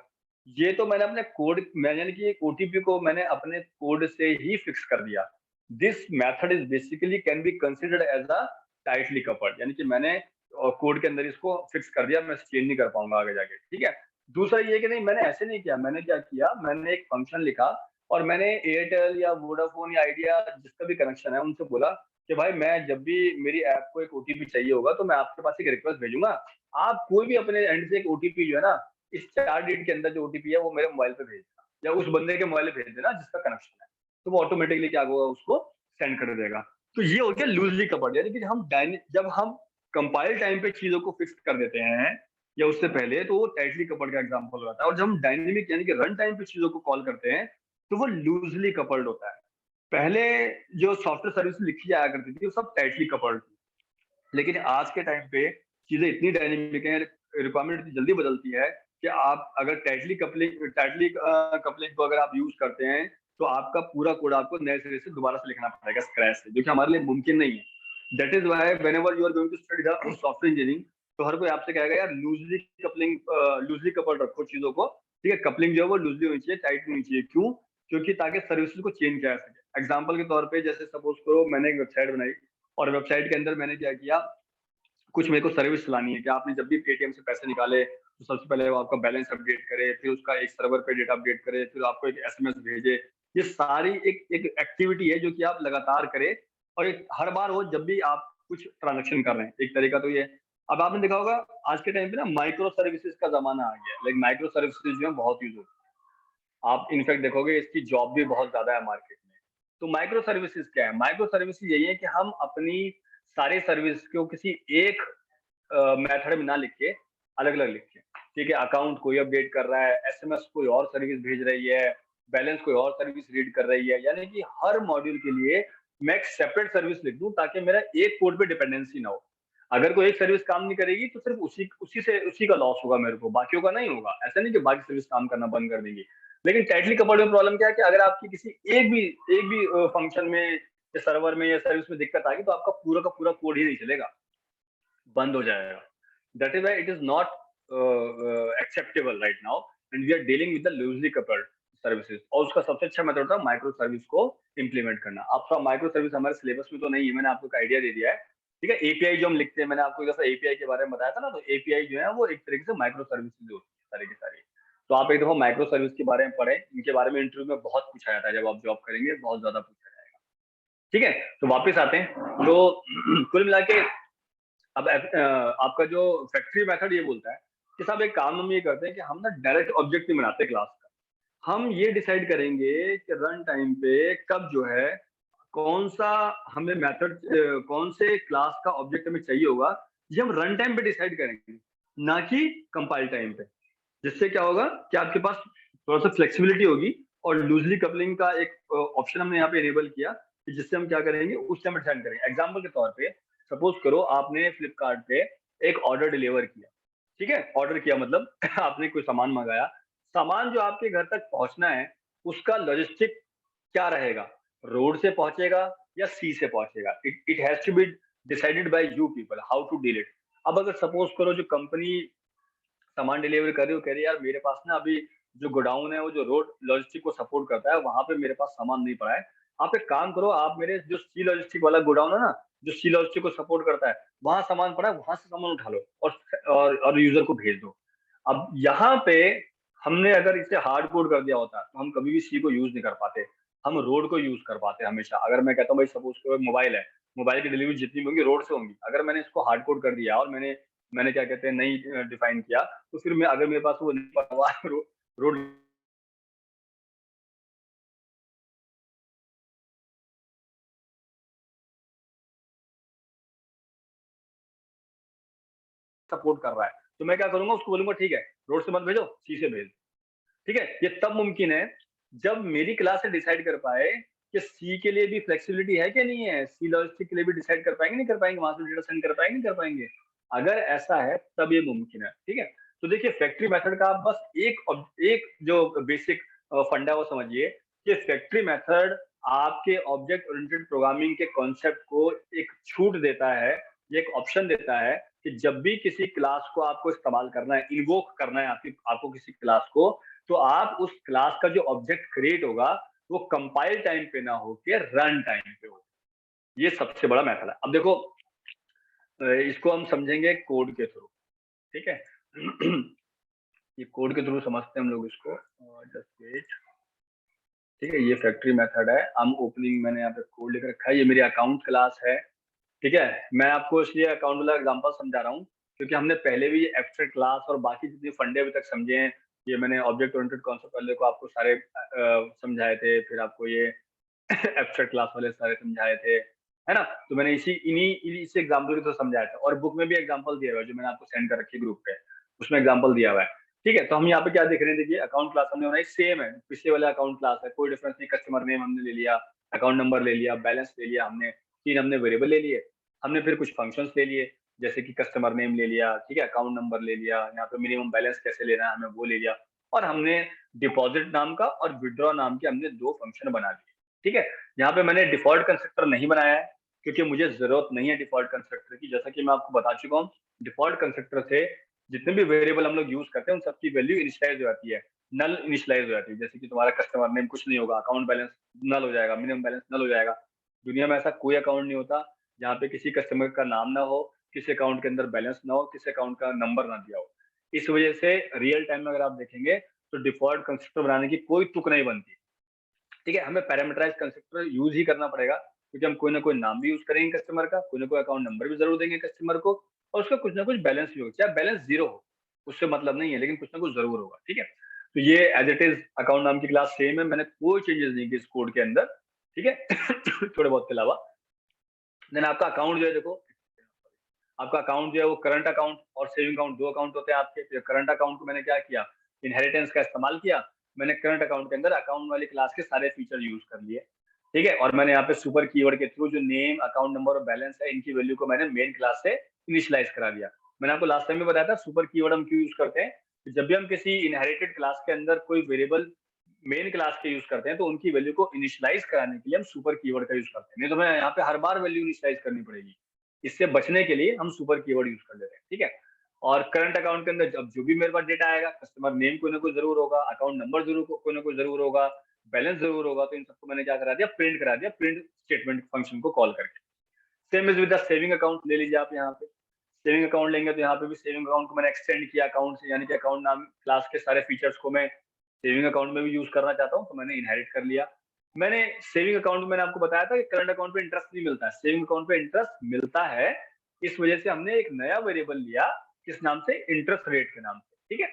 ये तो मैंने अपने कोड, यानी कि OTP को मैंने अपने कोड से ही फिक्स कर दिया। This method is basically can be considered as a tightly coupled, यानी कि मैंने कोड के अंदर इसको फिक्स कर दिया, मैं चेंज नहीं कर पाऊंगा आगे जाके, ठीक है। दूसरा ये कि नहीं, मैंने ऐसे नहीं किया, मैंने क्या किया, मैंने एक फंक्शन लिखा और मैंने एयरटेल या वोडाफोन या आइडिया जिसका भी कनेक्शन है उनसे बोला कि भाई मैं जब भी मेरी ऐप को एक OTP चाहिए होगा तो मैं आपके पास एक रिक्वेस्ट भेजूंगा, आप कोई भी अपने एंड से एक OTP जो है ना इस 4 डिजिट के अंदर जो OTP है वो मेरे मोबाइल पे भेज देना या उस बंदे के मोबाइल पे भेज देना जिसका कनेक्शन है, तो वो ऑटोमेटिकली क्या होगा उसको सेंड कर देगा। तो ये हो गया लूजली कवर्ड, यानी कि हम जब हम कंपाइल टाइम पे चीजों को फिक्स कर देते हैं या उससे पहले तो वो टाइटली कपल्ड का एग्जांपल होता है, और जब हम डायनेमिक यानी कि रन टाइम पे चीजों को कॉल करते हैं तो वो लूजली कपल्ड होता है। पहले जो सॉफ्टवेयर सर्विस लिखी जाया करती थी वो सब टाइटली कपल्ड थी, लेकिन आज के टाइम पे चीजें इतनी डायनेमिक है, रिक्वायरमेंट इतनी जल्दी बदलती है कि आप अगर टाइटली कपलिंग को अगर आप यूज करते हैं तो आपका पूरा कोड आपको नए सिरे से दोबारा से लिखना पड़ेगा स्क्रैच से, जो कि हमारे लिए मुमकिन नहीं है। That is why whenever you are going to study the software engineering तो हर कोई आपसे कहेगा यार लूजली कपल्ड रखो चीजों को, ठीक है। कपलिंग जो है वो लूजली होनी चाहिए, टाइट नहीं होनी चाहिए। क्यों? क्योंकि ताकि सर्विसेज को चेंज किया जा सके। एग्जाम्पल के तौर पे जैसे सपोज करो मैंने एक वेबसाइट बनाई और वेबसाइट के अंदर मैंने क्या किया, कुछ मेरे को सर्विस चलानी है कि आपने जब भी पेटीएम से पैसे निकाले तो सबसे पहले वो आपका बैलेंस अपडेट करे, फिर उसका एक सर्वर पे डेटा अपडेट करे, फिर आपको एक SMS भेजे। ये सारी एक एक एक्टिविटी है जो कि आप लगातार करें और एक हर बार हो जब भी आप कुछ ट्रांजेक्शन कर रहे हैं। एक तरीका तो ये है। अब आपने देखा होगा आज के टाइम पे ना माइक्रो सर्विसेज का जमाना आ गया है, लाइक माइक्रो सर्विसेज जो है बहुत यूज होती है। आप इनफैक्ट देखोगे इसकी जॉब भी बहुत ज्यादा है मार्केट में। तो माइक्रो सर्विसेज क्या है? माइक्रो सर्विसेज यही है कि हम अपनी सारे सर्विस को किसी एक मेथड में ना लिखे, अलग अलग लिखे, ठीक है। अकाउंट कोई अपडेट कर रहा है, SMS कोई और सर्विस भेज रही है, बैलेंस कोई और सर्विस रीड कर रही है, यानी कि हर मॉड्यूल के लिए मैं एक सेपरेट सर्विस लिख दूं ताकि मेरा एक कोड पे डिपेंडेंसी ना हो। अगर कोई एक सर्विस काम नहीं करेगी तो सिर्फ उसी का लॉस होगा मेरे को, बाकियों का नहीं होगा। ऐसा नहीं कि बाकी सर्विस काम करना बंद कर देंगी। लेकिन टाइटली कपल्ड में प्रॉब्लम क्या है कि अगर आपकी किसी एक भी फंक्शन में या सर्वर में या सर्विस में दिक्कत आ गई तो आपका पूरा का पूरा कोड ही नहीं चलेगा, बंद हो जाएगा। That is why it is not acceptable right now and we are dealing with the loosely coupled services. और उसका सबसे अच्छा मेथड होता है माइक्रो सर्विस को इंप्लीमेंट करना। आप माइक्रो सर्विस हमारे सिलेबस में तो नहीं है, मैंने आपको एक आइडिया दे दिया है, ठीक है। API जो हम लिखते हैं, मैंने आपको एक दफा API के बारे में बताया था ना, तो API जो है वो एक तरीके से माइक्रो सर्विसेज होती है सारी की सारी। तो आप एक दफा माइक्रो सर्विस के बारे में पढ़ें, इनके बारे में इंटरव्यू में बहुत पूछा जाता है, जब आप जॉब करेंगे बहुत ज्यादा पूछा जाएगा, ठीक है। तो वापस आते हैं, तो कुल मिला के अब आपका जो फैक्ट्री मेथड ये बोलता है कि साहब एक काम हम ये करते हैं कि हम ना डायरेक्ट ऑब्जेक्ट नहीं बनाते क्लास का, हम ये डिसाइड करेंगे कि रन टाइम पे कब जो है कौन सा हमें मेथड, कौन से क्लास का ऑब्जेक्ट हमें चाहिए होगा, ये हम रन टाइम पे डिसाइड करेंगे, ना कि कंपाइल टाइम पे। जिससे क्या होगा कि आपके पास थोड़ा सा फ्लेक्सिबिलिटी होगी, और लूजली कपलिंग का एक ऑप्शन हमने यहाँ पे इनेबल किया कि जिससे हम क्या करेंगे उस टाइम डिसाइड करेंगे। एग्जाम्पल के तौर पे सपोज करो आपने फ्लिपकार्ट पे एक ऑर्डर डिलीवर किया, ठीक है, ऑर्डर किया मतलब आपने कोई सामान मंगाया, सामान जो आपके घर तक पहुंचना है उसका लॉजिस्टिक क्या रहेगा, रोड से पहुंचेगा या सी से पहुंचेगा, it has to be decided by you people how to deal it. अब अगर सपोज करो जो कंपनी सामान डिलीवर कर रही हो कह रही है यार मेरे पास ना अभी जो गोडाउन है वो जो रोड लॉजिस्टिक को सपोर्ट करता है वहां पे मेरे पास सामान नहीं पड़ा है, आप एक काम करो, आप मेरे जो सी लॉजिस्टिक वाला गोडाउन है ना, जो सी लॉजिस्टिक को सपोर्ट करता है वहां सामान पड़ा है, वहां से सामान उठा लो और यूजर को भेज दो। अब यहाँ पे हमने अगर इसे हार्ड कोड कर दिया होता तो हम कभी भी सी को यूज नहीं कर पाते, हम रोड को यूज कर पाते हमेशा। अगर मैं कहता हूँ भाई सपोज करो मोबाइल है, मोबाइल की डिलीवरी जितनी होगी रोड से होंगी, अगर मैंने इसको हार्ड कोड कर दिया और मैंने मैंने क्या कहते हैं नहीं डिफाइन किया, तो फिर मैं अगर मेरे पास वो नहीं पड़ा हुआ रोड सपोर्ट कर रहा है तो मैं क्या करूंगा, उसको बोलूंगा ठीक है रोड से मत भेजो सी से भेज, ठीक है। ये तब मुमकिन है जब मेरी क्लास से डिसाइड कर पाए कि सी के लिए भी फ्लेक्सिबिलिटी है कि नहीं है, सी लॉजिस्टिक के लिए भी डिसाइड कर पाएंगे नहीं कर पाएंगे, वहां से डेटा सेंड कर पाएंगे नहीं कर पाएंगे। अगर ऐसा है तब ये मुमकिन है, ठीक है। तो देखिए फैक्ट्री मेथड का आप बस एक जो बेसिक फंडा वो समझिए कि फैक्ट्री मेथड आपके ऑब्जेक्ट ओरिएंटेड प्रोग्रामिंग के कॉन्सेप्ट को एक छूट देता है, ये एक ऑप्शन देता है कि जब भी किसी क्लास को आपको इस्तेमाल करना है, इन्वोक करना है आपको किसी क्लास को, तो आप उस क्लास का जो ऑब्जेक्ट क्रिएट होगा वो कंपाइल टाइम पे ना हो के रन टाइम पे हो। ये सबसे बड़ा मेथड है। अब देखो इसको हम समझेंगे कोड के थ्रू, ठीक है। ये कोड के थ्रू समझते हैं हम लोग इसको, जस्ट वेट, ठीक है। ये फैक्ट्री मेथड है, हम ओपनिंग मैंने यहाँ पे कोड लिख रखा है, ये मेरी अकाउंट क्लास है, ठीक है। मैं आपको इसलिए अकाउंट वाला एग्जांपल समझा रहा हूँ क्योंकि हमने पहले भी एब्स्ट्रैक्ट क्लास और बाकी जितने फंडे अभी तक समझे हैं, ये मैंने ऑब्जेक्ट ओरिएंटेड कॉन्सेप्ट वाले को आपको सारे समझाए थे, फिर आपको ये एब्स्ट्रैक्ट क्लास वाले सारे समझाए थे, है ना। तो मैंने इसी एग्जाम्पल के थ्रू समझाया था, और बुक में भी एग्जाम्पल दिया हुआ है जो मैंने आपको सेंड कर रखी है ग्रुप पे, उसमें एग्जाम्पल दिया हुआ है, ठीक है। तो हम यहाँ पे क्या देख रहे हैं, देखिए अकाउंट क्लास हमने बनाई सेम है, पिछले वाले अकाउंट क्लास है, कोई डिफरेंस नहीं। कस्टमर नेम हमने ले लिया, अकाउंट नंबर ले लिया, बैलेंस ले लिया, हमने 3 हमने वेरिएबल ले लिए, हमने फिर कुछ फंक्शंस ले लिए जैसे कि कस्टमर नेम ले लिया, ठीक है, अकाउंट नंबर ले लिया, यहाँ पे मिनिमम बैलेंस कैसे लेना है हमें वो ले लिया, और हमने डिपॉजिट नाम का और विड्रॉ नाम के हमने 2 फंक्शन बना लिए, ठीक है। यहाँ पे मैंने डिफॉल्ट कंस्ट्रक्टर नहीं बनाया है क्योंकि मुझे जरूरत नहीं है डिफॉल्ट कंस्ट्रक्टर की, जैसा कि मैं आपको बता चुका हूँ। डिफॉल्ट कंस्ट्रक्टर से जितने भी वेरिएबल हम लोग यूज करते हैं उन सबकी वैल्यू इनिशियलाइज हो जाती है, नल इनिशियलाइज हो जाती है। जैसे कि तुम्हारा कस्टमर नेम कुछ नहीं होगा, अकाउंट बैलेंस नल हो जाएगा, मिनिमम बैलेंस नल हो जाएगा। दुनिया में ऐसा कोई अकाउंट नहीं होता जहाँ पे किसी कस्टमर का नाम ना हो, किसी अकाउंट के अंदर बैलेंस ना हो, किसी अकाउंट का नंबर ना दिया हो। इस वजह से रियल टाइम में अगर आप देखेंगे तो डिफॉल्ट कंस्ट्रक्टर बनाने की कोई तुक नहीं बनती, ठीक है। हमें पैरामीटराइज कंस्ट्रक्टर यूज ही करना पड़ेगा क्योंकि हम कोई ना कोई नाम भी यूज करेंगे कस्टमर का, कोई ना कोई अकाउंट नंबर भी जरूर देंगे कस्टमर को, और उसका कुछ ना कुछ बैलेंस भी होगा, चाहे बैलेंस 0 हो उससे मतलब नहीं है, लेकिन कुछ ना कुछ जरूर होगा, ठीक है। तो ये एज इट इज अकाउंट नाम की क्लास सेम है, मैंने कोई चेंजेस नहीं की इस कोड के अंदर, ठीक है। थोड़े बहुत के अलावा देन आपका अकाउंट जो है, देखो आपका अकाउंट जो है वो करंट अकाउंट और सेविंग अकाउंट 2 अकाउंट होते हैं आपके। करंट अकाउंट को मैंने क्या किया, इनहेरिटेंस का इस्तेमाल किया, मैंने करंट अकाउंट के अंदर अकाउंट वाली क्लास के सारे फीचर यूज कर लिए, ठीक है। और मैंने यहाँ पे सुपर कीवर्ड के थ्रू जो नेम, अकाउंट नंबर और बैलेंस है इनकी वैल्यू को मैंने मेन क्लास से इनिशियलाइज करा दिया। मैंने आपको लास्ट टाइम में बताया था सुपर कीवर्ड हम क्यों यूज करते हैं, जब भी हम किसी इनहेरिटेड क्लास के अंदर कोई वेरिएबल मेन क्लास के यूज करते हैं तो उनकी वैल्यू को इनिशियलाइज कराने के लिए हम सुपर कीवर्ड का यूज करते हैं, नहीं तो हमें यहाँ पे हर बार वैल्यू इनिशियलाइज करनी पड़ेगी। इससे बचने के लिए हम सुपर कीवर्ड यूज कर लेते हैं, ठीक है। और करंट अकाउंट के अंदर जब जो भी मेरे पास डेटा आएगा, कस्टमर नेम कोई ना कोई जरूर होगा, अकाउंट नंबर जरूर कोई ना कोई जरूर होगा, बैलेंस जरूर होगा, तो इन सबको मैंने क्या करा दिया, प्रिंट करा दिया, प्रिंट स्टेटमेंट फंक्शन को कॉल करके। Same is with the saving account, ले लीजिए आप यहाँ पे सेविंग अकाउंट लेंगे तो यहाँ पे भी सेविंग अकाउंट को मैंने एक्सटेंड किया अकाउंट से, यानी कि अकाउंट नाम क्लास के सारे फीचर्स को मैं सेविंग अकाउंट में भी यूज करना चाहता हूँ तो मैंने इनहेरिट कर लिया। मैंने सेविंग अकाउंट में मैंने आपको बताया था कि करंट अकाउंट पे इंटरेस्ट नहीं मिलता है, सेविंग अकाउंट पे इंटरेस्ट मिलता है। इस वजह से हमने एक नया वेरिएबल लिया किस नाम से, इंटरेस्ट रेट के नाम से। ठीक है।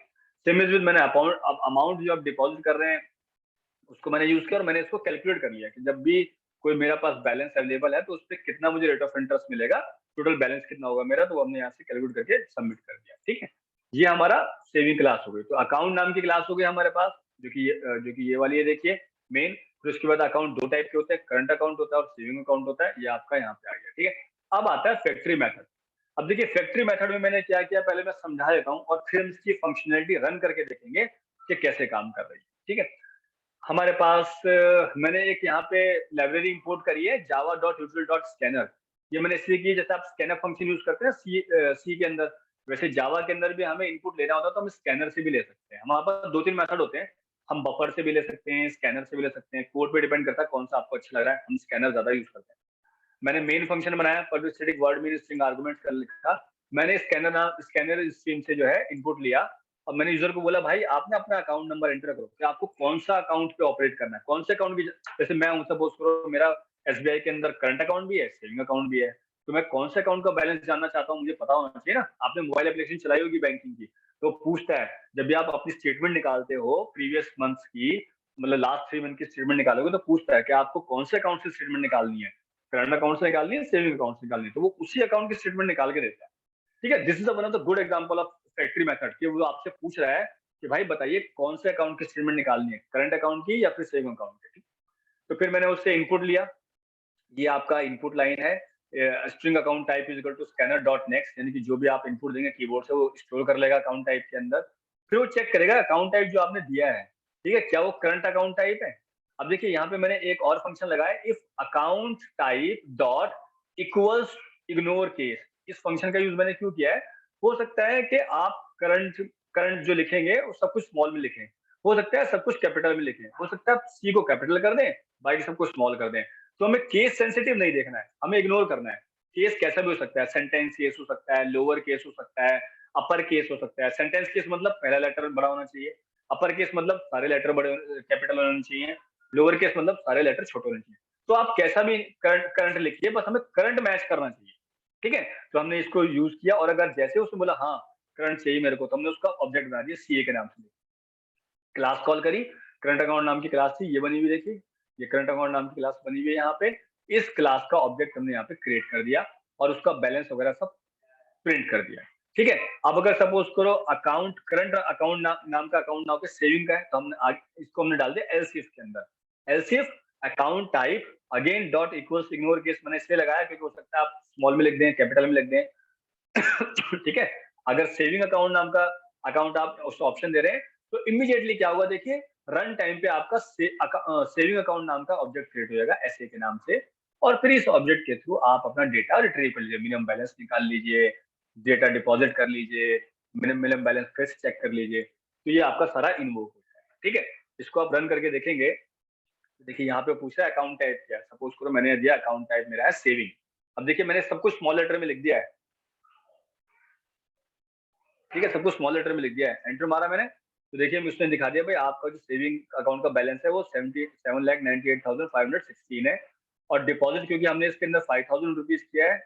सेम इज विद मैंने अमाउंट जो आप डिपॉजिट कर रहे हैं उसको मैंने यूज किया और मैंने इसको कैलकुलेट कर लिया कि जब भी कोई मेरा पास बैलेंस अवेलेबल है तो उस पर कितना मुझे रेट ऑफ इंटरेस्ट मिलेगा, टोटल बैलेंस कितना होगा मेरा, तो हमने यहाँ से कैलकुलेट करके सबमिट कर दिया। ठीक है, ये हमारा सेविंग क्लास हो गई। तो अकाउंट नाम की क्लास हो गई हमारे पास, जो कि ये वाली है देखिए मेन। फिर उसके बाद अकाउंट दो टाइप के होते हैं, करंट अकाउंट होता है और सेविंग अकाउंट होता है, ये आपका यहाँ पे आ गया। ठीक है, अब आता है फैक्ट्री मेथड। अब देखिए फैक्ट्री मेथड में मैंने क्या किया, पहले मैं समझा देता हूँ और फिर इसकी फंक्शनैलिटी रन करके देखेंगे कि कैसे काम कर रही है। ठीक है, हमारे पास मैंने एक यहाँ पे लाइब्रेरी इंपोर्ट करी है java.util.scanner। ये मैंने इसलिए की, जैसे आप स्कैनर फंक्शन यूज करते हैं सी के अंदर, वैसे जावा के अंदर भी हमें इनपुट लेना होता है तो हम स्कैनर से भी ले सकते हैं। हमारे पास दो तीन मेथड होते हैं, हम बफर से भी ले सकते हैं, स्कैनर से भी ले सकते हैं, कोड पे डिपेंड करता है कौन सा आपको अच्छा लग रहा है। हम स्कैनर ज्यादा यूज करते हैं। मैंने मेन फंक्शन बनाया, public static word mean string argument कर लिखा। मैंने स्कैनर स्ट्रीम से जो है इनपुट लिया और मैंने यूजर को बोला भाई आपने अपना अकाउंट नंबर एंटर करो कि आपको कौन सा अकाउंट पे ऑपरेट करना है, कौन से अकाउंट की। जैसे मैं हूं, सपोज करो मेरा एसबीआई के अंदर करंट अकाउंट भी है, सेविंग अकाउंट भी है, तो मैं कौन से अकाउंट का बैलेंस जानना चाहता हूँ, मुझे पता होना चाहिए ना। आपने मोबाइल एप्लीकेशन चलाई होगी बैंकिंग की, तो पूछता है जब भी आप अपनी स्टेटमेंट निकालते हो प्रीवियस मंथ्स की, मतलब लास्ट 3 मंथ की स्टेटमेंट निकालोगे तो पूछता है कि आपको कौन से अकाउंट से स्टेटमेंट निकालनी है, करंट अकाउंट से निकालनी है, सेविंग अकाउंट से निकालनी है, तो वो उसी अकाउंट की स्टेटमेंट निकाल के देता है। ठीक है, this is one of the good example of factory method कि वो आपसे पूछ रहा है कि भाई बताइए कौन से अकाउंट की स्टेटमेंट निकालनी है, करंट अकाउंट की या फिर सेविंग अकाउंट की। तो फिर मैंने उससे इनपुट लिया, ये आपका इनपुट लाइन है, string account type is equal to scanner dot next, यानी कि जो भी आप इनपुट देंगे कीबोर्ड से वो स्टोर कर लेगा अकाउंट टाइप के अंदर। फिर वो चेक करेगा अकाउंट टाइप जो आपने दिया है, ठीक है, क्या वो करंट अकाउंट टाइप है। अब देखिए यहाँ पे मैंने एक और फंक्शन लगाया, if account type dot equals ignore case. इस फंक्शन का यूज मैंने क्यों किया है, हो सकता है कि आप करंट जो लिखेंगे वो सब कुछ स्मॉल में लिखें, हो सकता है सब कुछ कैपिटल में लिखें, हो सकता है सी को कैपिटल कर दें, बाकी सब कुछ स्मॉल कर दें। तो हमें केस सेंसिटिव नहीं देखना है, हमें इग्नोर करना है। केस कैसा भी हो सकता है, सेंटेंस केस हो सकता है, लोअर केस हो सकता है, अपर केस हो सकता है। सेंटेंस केस मतलब पहला लेटर बड़ा होना चाहिए, अपर केस मतलब सारे लेटर बड़े कैपिटल होने चाहिए, लोअर केस मतलब सारे लेटर छोटे होने चाहिए। तो आप कैसा भी करंट लिखिए, बस हमें करंट मैच करना चाहिए। ठीक है, तो हमने इसको यूज किया और अगर जैसे उसने बोला हाँ करंट चाहिए मेरे को, तो हमने उसका ऑब्जेक्ट बना दिया सीए के नाम से, क्लास कॉल करी, करंट अकाउंट नाम की क्लास थी, ये बनी हुई देखिए, ये करंट अकाउंट नाम की क्लास बनी हुई है यहाँ पे। इस क्लास का ऑब्जेक्ट हमने यहाँ पे क्रिएट कर दिया और उसका बैलेंस वगैरह सब प्रिंट कर दिया। ठीक है, अब अगर सपोज करो अकाउंट करंट अकाउंट नाम का अकाउंट नाम के सेविंग का है, तो हमने इसको हमने डाल दिया एलसीएफ के अंदर। LCF account type again dot equals ignore case मैंने इसलिए लगाया क्योंकि हो सकता है आप स्मॉल में लिख दें, कैपिटल में लिख दें। ठीक है, अगर सेविंग अकाउंट नाम का अकाउंट आप उसको ऑप्शन दे रहे हैं तो इमीडिएटली क्या होगा देखिए, रन टाइम पे आपका सेविंग अकाउंट नाम का ऑब्जेक्ट क्रिएट हो जाएगा एसए के नाम से, और फिर इस ऑब्जेक्ट के थ्रू आप अपना डेटा रिट्रीव कर लीजिए, मिनिमम बैलेंस निकाल लीजिए, डेटा डिपॉजिट कर लीजिए, मिनिमम बैलेंस फिर से चेक कर लीजिए, तो ये आपका सारा इन्वोक हो जाएगा। ठीक है, इसको आप रन करके देखेंगे। देखिए यहाँ पे पूछ रहा है अकाउंट टाइप क्या है, सपोज करो मैंने दिया अकाउंट टाइप मेरा है सेविंग। अब देखिए मैंने सब कुछ स्मॉल लेटर में लिख दिया है, ठीक है, सब कुछ स्मॉल लेटर में लिख दिया है, एंटर मारा मैंने, तो देखिए उसने दिखा दिया भाई आपका जो सेविंग अकाउंट का बैलेंस है वो 77,98,516 है, और डिपॉजिट क्योंकि हमने इसके अंदर 5,000 रुपीज किया है,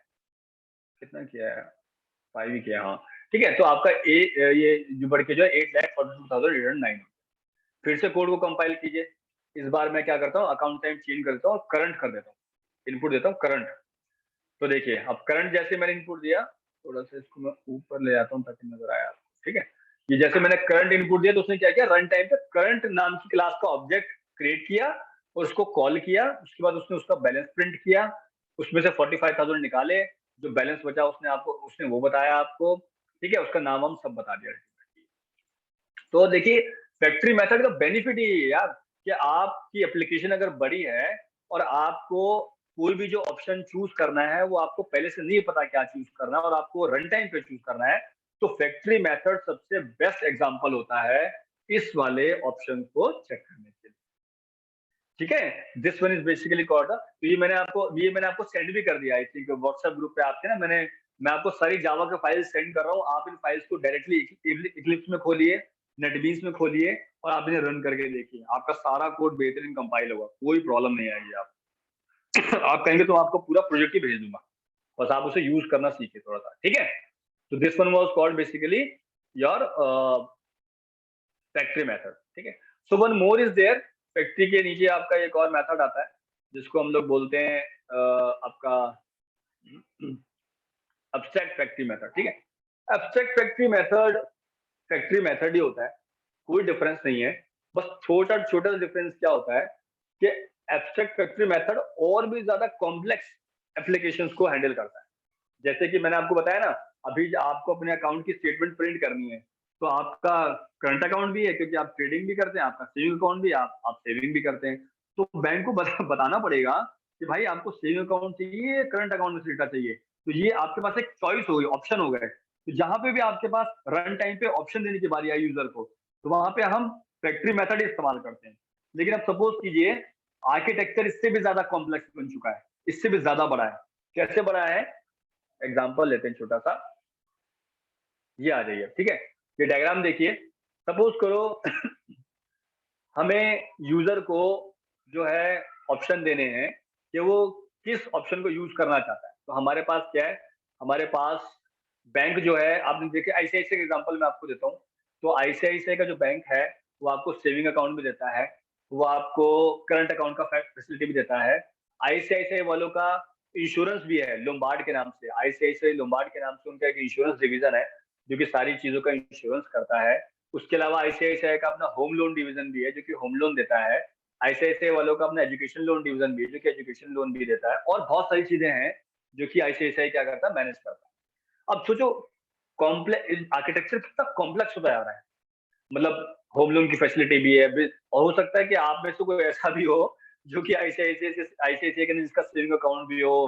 कितना किया है 5 ही किया, हाँ ठीक है, तो आपका ये जो बढ़ के जो है 8,42,809। फिर से कोड को कंपाइल कीजिए, इस बार मैं क्या करता हूँ अकाउंट टाइम चेंज कर देता हूँ, करंट कर देता हूँ, इनपुट देता हूँ करंट। तो देखिए अब करंट जैसे मैंने इनपुट दिया, थोड़ा सा इसको मैं ऊपर ले आता हूँ ताकि नजर आया, ठीक है, ये जैसे मैंने करंट इनपुट दिया तो उसने क्या किया, रन टाइम पे करंट नाम की क्लास का ऑब्जेक्ट क्रिएट किया और उसको कॉल किया, उसके बाद उसने उसका बैलेंस प्रिंट किया, उसमें से 45,000 निकाले, जो बैलेंस बचा उसने वो बताया आपको, ठीक है, उसका नाम हम सब बता दिया। तो देखिए फैक्ट्री मेथड का बेनिफिट ये है यार कि आपकी एप्लीकेशन अगर बड़ी है और आपको कोई भी जो ऑप्शन चूज करना है वो आपको पहले से नहीं पता क्या चूज करना है और आपको रन टाइम पे चूज करना है, तो फैक्ट्री मेथड सबसे बेस्ट एग्जांपल होता है इस वाले ऑप्शन को चेक करने के लिए। ठीक है, this one is basically called, तो ये मैंने आपको सेंड भी कर दिया आई थिंक व्हाट्सएप ग्रुप पे आपके ना, मैं आपको सारी जावा के फाइल सेंड कर रहा हूँ, आप इन फाइल्स को डायरेक्टली इक्लिप्स में खोलिए, नेटबीन्स में खोलिए और आप इन्हें रन करके देखिए, आपका सारा कोड बेहतरीन कंपाइल होगा, कोई प्रॉब्लम नहीं आएगी। आप कहेंगे तो आपको पूरा प्रोजेक्ट ही भेज दूंगा, बस आप उसे यूज करना सीखे थोड़ा सा। ठीक है, तो this one was called basically your factory method, ठीक है। So one more is there, factory के नीचे आपका एक और मेथड आता है जिसको हम लोग बोलते हैं आपका एब्स्ट्रैक्ट फैक्ट्री मेथड, ठीक है। एब्स्ट्रैक्ट फैक्ट्री मेथड ही होता है, कोई डिफरेंस नहीं है, बस छोटा छोटा डिफरेंस क्या होता है कि एब्स्ट्रैक्ट फैक्ट्री मेथड और भी ज्यादा कॉम्प्लेक्स एप्लीकेशंस को हैंडल करता है। जैसे कि मैंने आपको बताया ना, अभी आपको अपने अकाउंट की स्टेटमेंट प्रिंट करनी है, तो आपका करंट अकाउंट भी है क्योंकि आप ट्रेडिंग भी करते हैं, आपका सेविंग अकाउंट भी, आप सेविंग भी करते हैं, तो बैंक को बताना पड़ेगा कि भाई आपको सेविंग अकाउंट चाहिए, करंट अकाउंट में डेटा चाहिए। तो ये आपके पास एक चॉइस हो गई, ऑप्शन हो गए। तो जहां पे भी आपके पास रन टाइम पे ऑप्शन देने की बारी आई यूजर को, तो वहां पे हम फैक्ट्री मेथड इस्तेमाल करते हैं। लेकिन अब सपोज कीजिए आर्किटेक्चर इससे भी ज्यादा कॉम्प्लेक्स बन चुका है, इससे भी ज्यादा बड़ा है। कैसे बड़ा है, एग्जाम्पल लेते हैं छोटा सा, ये आ जाइए, ठीक है। ये डायग्राम देखिए, सपोज करो हमें यूजर को जो है ऑप्शन देने हैं कि वो किस ऑप्शन को यूज करना चाहता है। तो हमारे पास क्या है, हमारे पास बैंक जो है, आपने देखे आईसीआईसीआई का एग्जांपल मैं आपको देता हूँ। तो आईसीआईसीआई का जो बैंक है वो आपको सेविंग अकाउंट भी देता है, वो आपको करंट अकाउंट का फैसिलिटी भी देता है। आईसीआईसीआई वालों का इंश्योरेंस भी है लोम्बार्ड के नाम से, आईसीआईसीआई लोम्बार्ड के नाम से उनका एक इंश्योरेंस डिवीजन है जो कि सारी चीजों का इंश्योरेंस करता है। उसके अलावा आईसीआईसीआई का अपना होम लोन डिवीजन भी है जो कि होम लोन देता है। आईसीआईसीआई वालों का अपना एजुकेशन लोन डिवीजन भी है जो कि एजुकेशन लोन भी देता है, और बहुत सारी चीजें हैं जो कि आईसीआईसीआई क्या करता है, मैनेज करता है। अब सोचो कॉम्प्लेक्स आर्किटेक्चर कितना कॉम्प्लेक्स होता जा रहा है, मतलब होम लोन की फैसिलिटी भी है, और हो सकता है कि आप में से कोई ऐसा भी हो जो कि आईसीआईसीआई के जिसका सेविंग अकाउंट भी हो,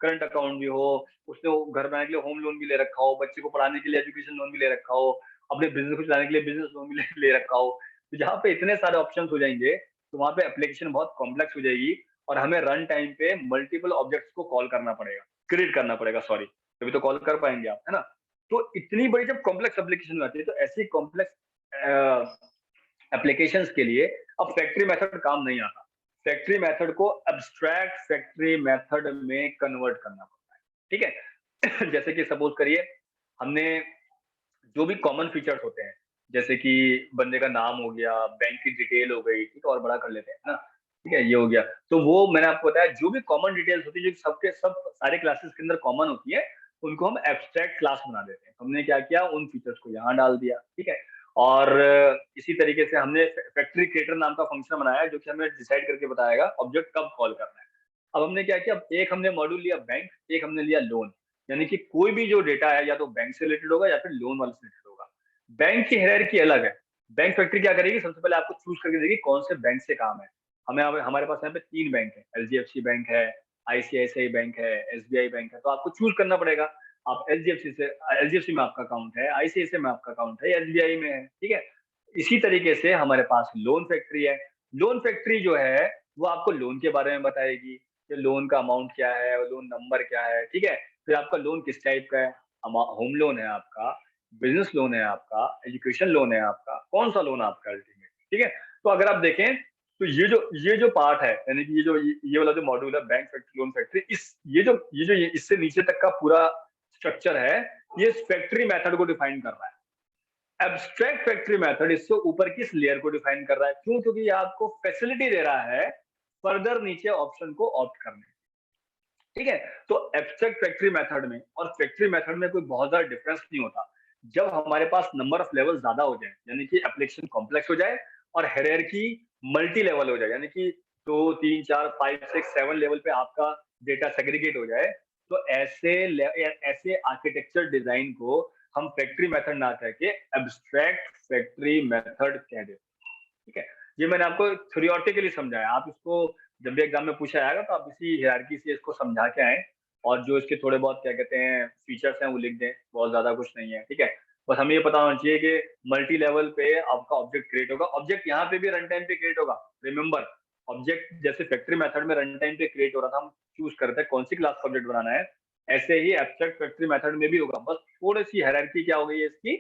करंट अकाउंट भी हो, उसने घर बनाने के लिए होम लोन भी ले रखा हो, बच्चे को पढ़ाने के लिए एजुकेशन लोन भी ले रखा हो, अपने बिजनेस को चलाने के लिए बिजनेस लोन भी ले रखा हो। तो जहाँ पे इतने सारे ऑप्शंस हो जाएंगे तो वहां पे एप्लीकेशन बहुत कॉम्प्लेक्स हो जाएगी, और हमें रन टाइम पे मल्टीपल ऑब्जेक्ट्स को कॉल करना पड़ेगा, क्रिएट करना पड़ेगा, सॉरी, तभी तो कॉल कर पाएंगे आप, है ना। तो इतनी बड़ी जब कॉम्प्लेक्स एप्लीकेशन आती है तो ऐसी कॉम्प्लेक्स एप्लीकेशंस के लिए अब फैक्ट्री मेथड काम नहीं आता। फैक्ट्री मेथड को एब्स्ट्रैक्ट फैक्ट्री मेथड में कन्वर्ट करना पड़ता है, ठीक है। जैसे कि सपोज करिए हमने जो भी कॉमन फीचर्स होते हैं, जैसे कि बंदे का नाम हो गया, बैंक की डिटेल हो गई, ठीक है, और बड़ा कर लेते हैं ना, ठीक है, ये हो गया। तो वो मैंने आपको बताया जो भी कॉमन डिटेल्स होती है जो सबके सब सारे क्लासेस के अंदर कॉमन होती है, उनको हम एब्स्ट्रैक्ट क्लास बना देते हैं। हमने क्या किया, उन फीचर्स को यहाँ डाल दिया, ठीक है। और इसी तरीके से हमने फैक्ट्री क्रिएटर नाम का फंक्शन बनाया जो कि हमें डिसाइड करके बताएगा ऑब्जेक्ट कब कॉल करना है। अब हमने क्या किया, एक हमने मॉड्यूल लिया बैंक, एक हमने लिया लोन, यानी कि कोई भी जो डेटा है या तो बैंक से रिलेटेड होगा या फिर लोन वाले से रिलेटेड होगा। बैंक की हायरार्की अलग है। बैंक फैक्ट्री क्या करेगी, सबसे पहले आपको चूज करके देगी कौन से बैंक से काम है। हमारे पास यहाँ पे 3 बैंक है, एचडीएफसी बैंक है, आईसीआईसीआई बैंक है, एसबीआई बैंक है। तो आपको चूज करना पड़ेगा, आप एचडीएफसी में आपका अकाउंट है, आईसीआईसीआई में आपका अकाउंट है, एसबीआई में है, ठीक है। इसी तरीके से हमारे पास लोन फैक्ट्री है। लोन फैक्ट्री जो है वो आपको लोन के बारे में बताएगी कि लोन का अमाउंट क्या है, लोन नंबर क्या है, ठीक है। फिर आपका लोन किस टाइप का है, होम लोन है आपका, बिजनेस लोन है आपका, एजुकेशन लोन है आपका, कौन सा लोन आपका अल्टीमेट, ठीक है। तो अगर आप देखें तो ये जो पार्ट है, यानी कि ये वाला जो मॉड्यूल है बैंक फैक्ट्री लोन फैक्ट्री, ये इससे नीचे तक का पूरा स्ट्रक्चर है, ये फैक्ट्री मेथड को डिफाइन कर रहा है। एब्स्ट्रैक्ट फैक्ट्री मेथड इससे ऊपर किस लेयर को डिफाइन कर रहा है, क्यों, क्योंकि ये आपको फैसिलिटी दे रहा है फर्दर नीचे ऑप्शन को ऑप्ट करने, ठीक है। तो एब्स्ट्रैक्ट फैक्ट्री मेथड में और फैक्ट्री मेथड में कोई बहुत ज्यादा डिफरेंस नहीं होता। जब हमारे पास नंबर ऑफ लेवल ज्यादा हो जाए, यानी कि एप्लीकेशन कॉम्प्लेक्स हो जाए और हायरार्की मल्टी लेवल हो जाए, यानी कि 2 3 4 5 6 7 लेवल पे आपका डेटा सेग्रीगेट हो जाए, तो ऐसे आर्किटेक्चर डिजाइन को हम फैक्ट्री मेथड ना कह के एब्स्ट्रैक्ट फैक्ट्री मेथड कह देते, ठीक है। ये मैंने आपको थ्योरेटिकली समझाया, आप इसको जब भी एग्जाम में पूछा जाएगा तो आप इसी हायरार्की से इसको समझा के आए, और जो इसके थोड़े बहुत क्या कहते हैं फीचर्स हैं वो लिख दें, बहुत ज्यादा कुछ नहीं है, ठीक है। बस हमें ये पता होना चाहिए कि मल्टी लेवल पे आपका ऑब्जेक्ट क्रिएट होगा, ऑब्जेक्ट यहाँ पे भी रन टाइम पे क्रिएट होगा। रिमेंबर, ऑब्जेक्ट जैसे फैक्ट्री मेथड में रन टाइम पे क्रिएट हो रहा था, हम चूज करते हैं कौन सी क्लास का ऑब्जेक्ट बनाना है, ऐसे ही एब्स्ट्रैक्ट फैक्ट्री मेथड में भी होगा। बस थोड़ी सी हायरार्की क्या हो गई है इसकी,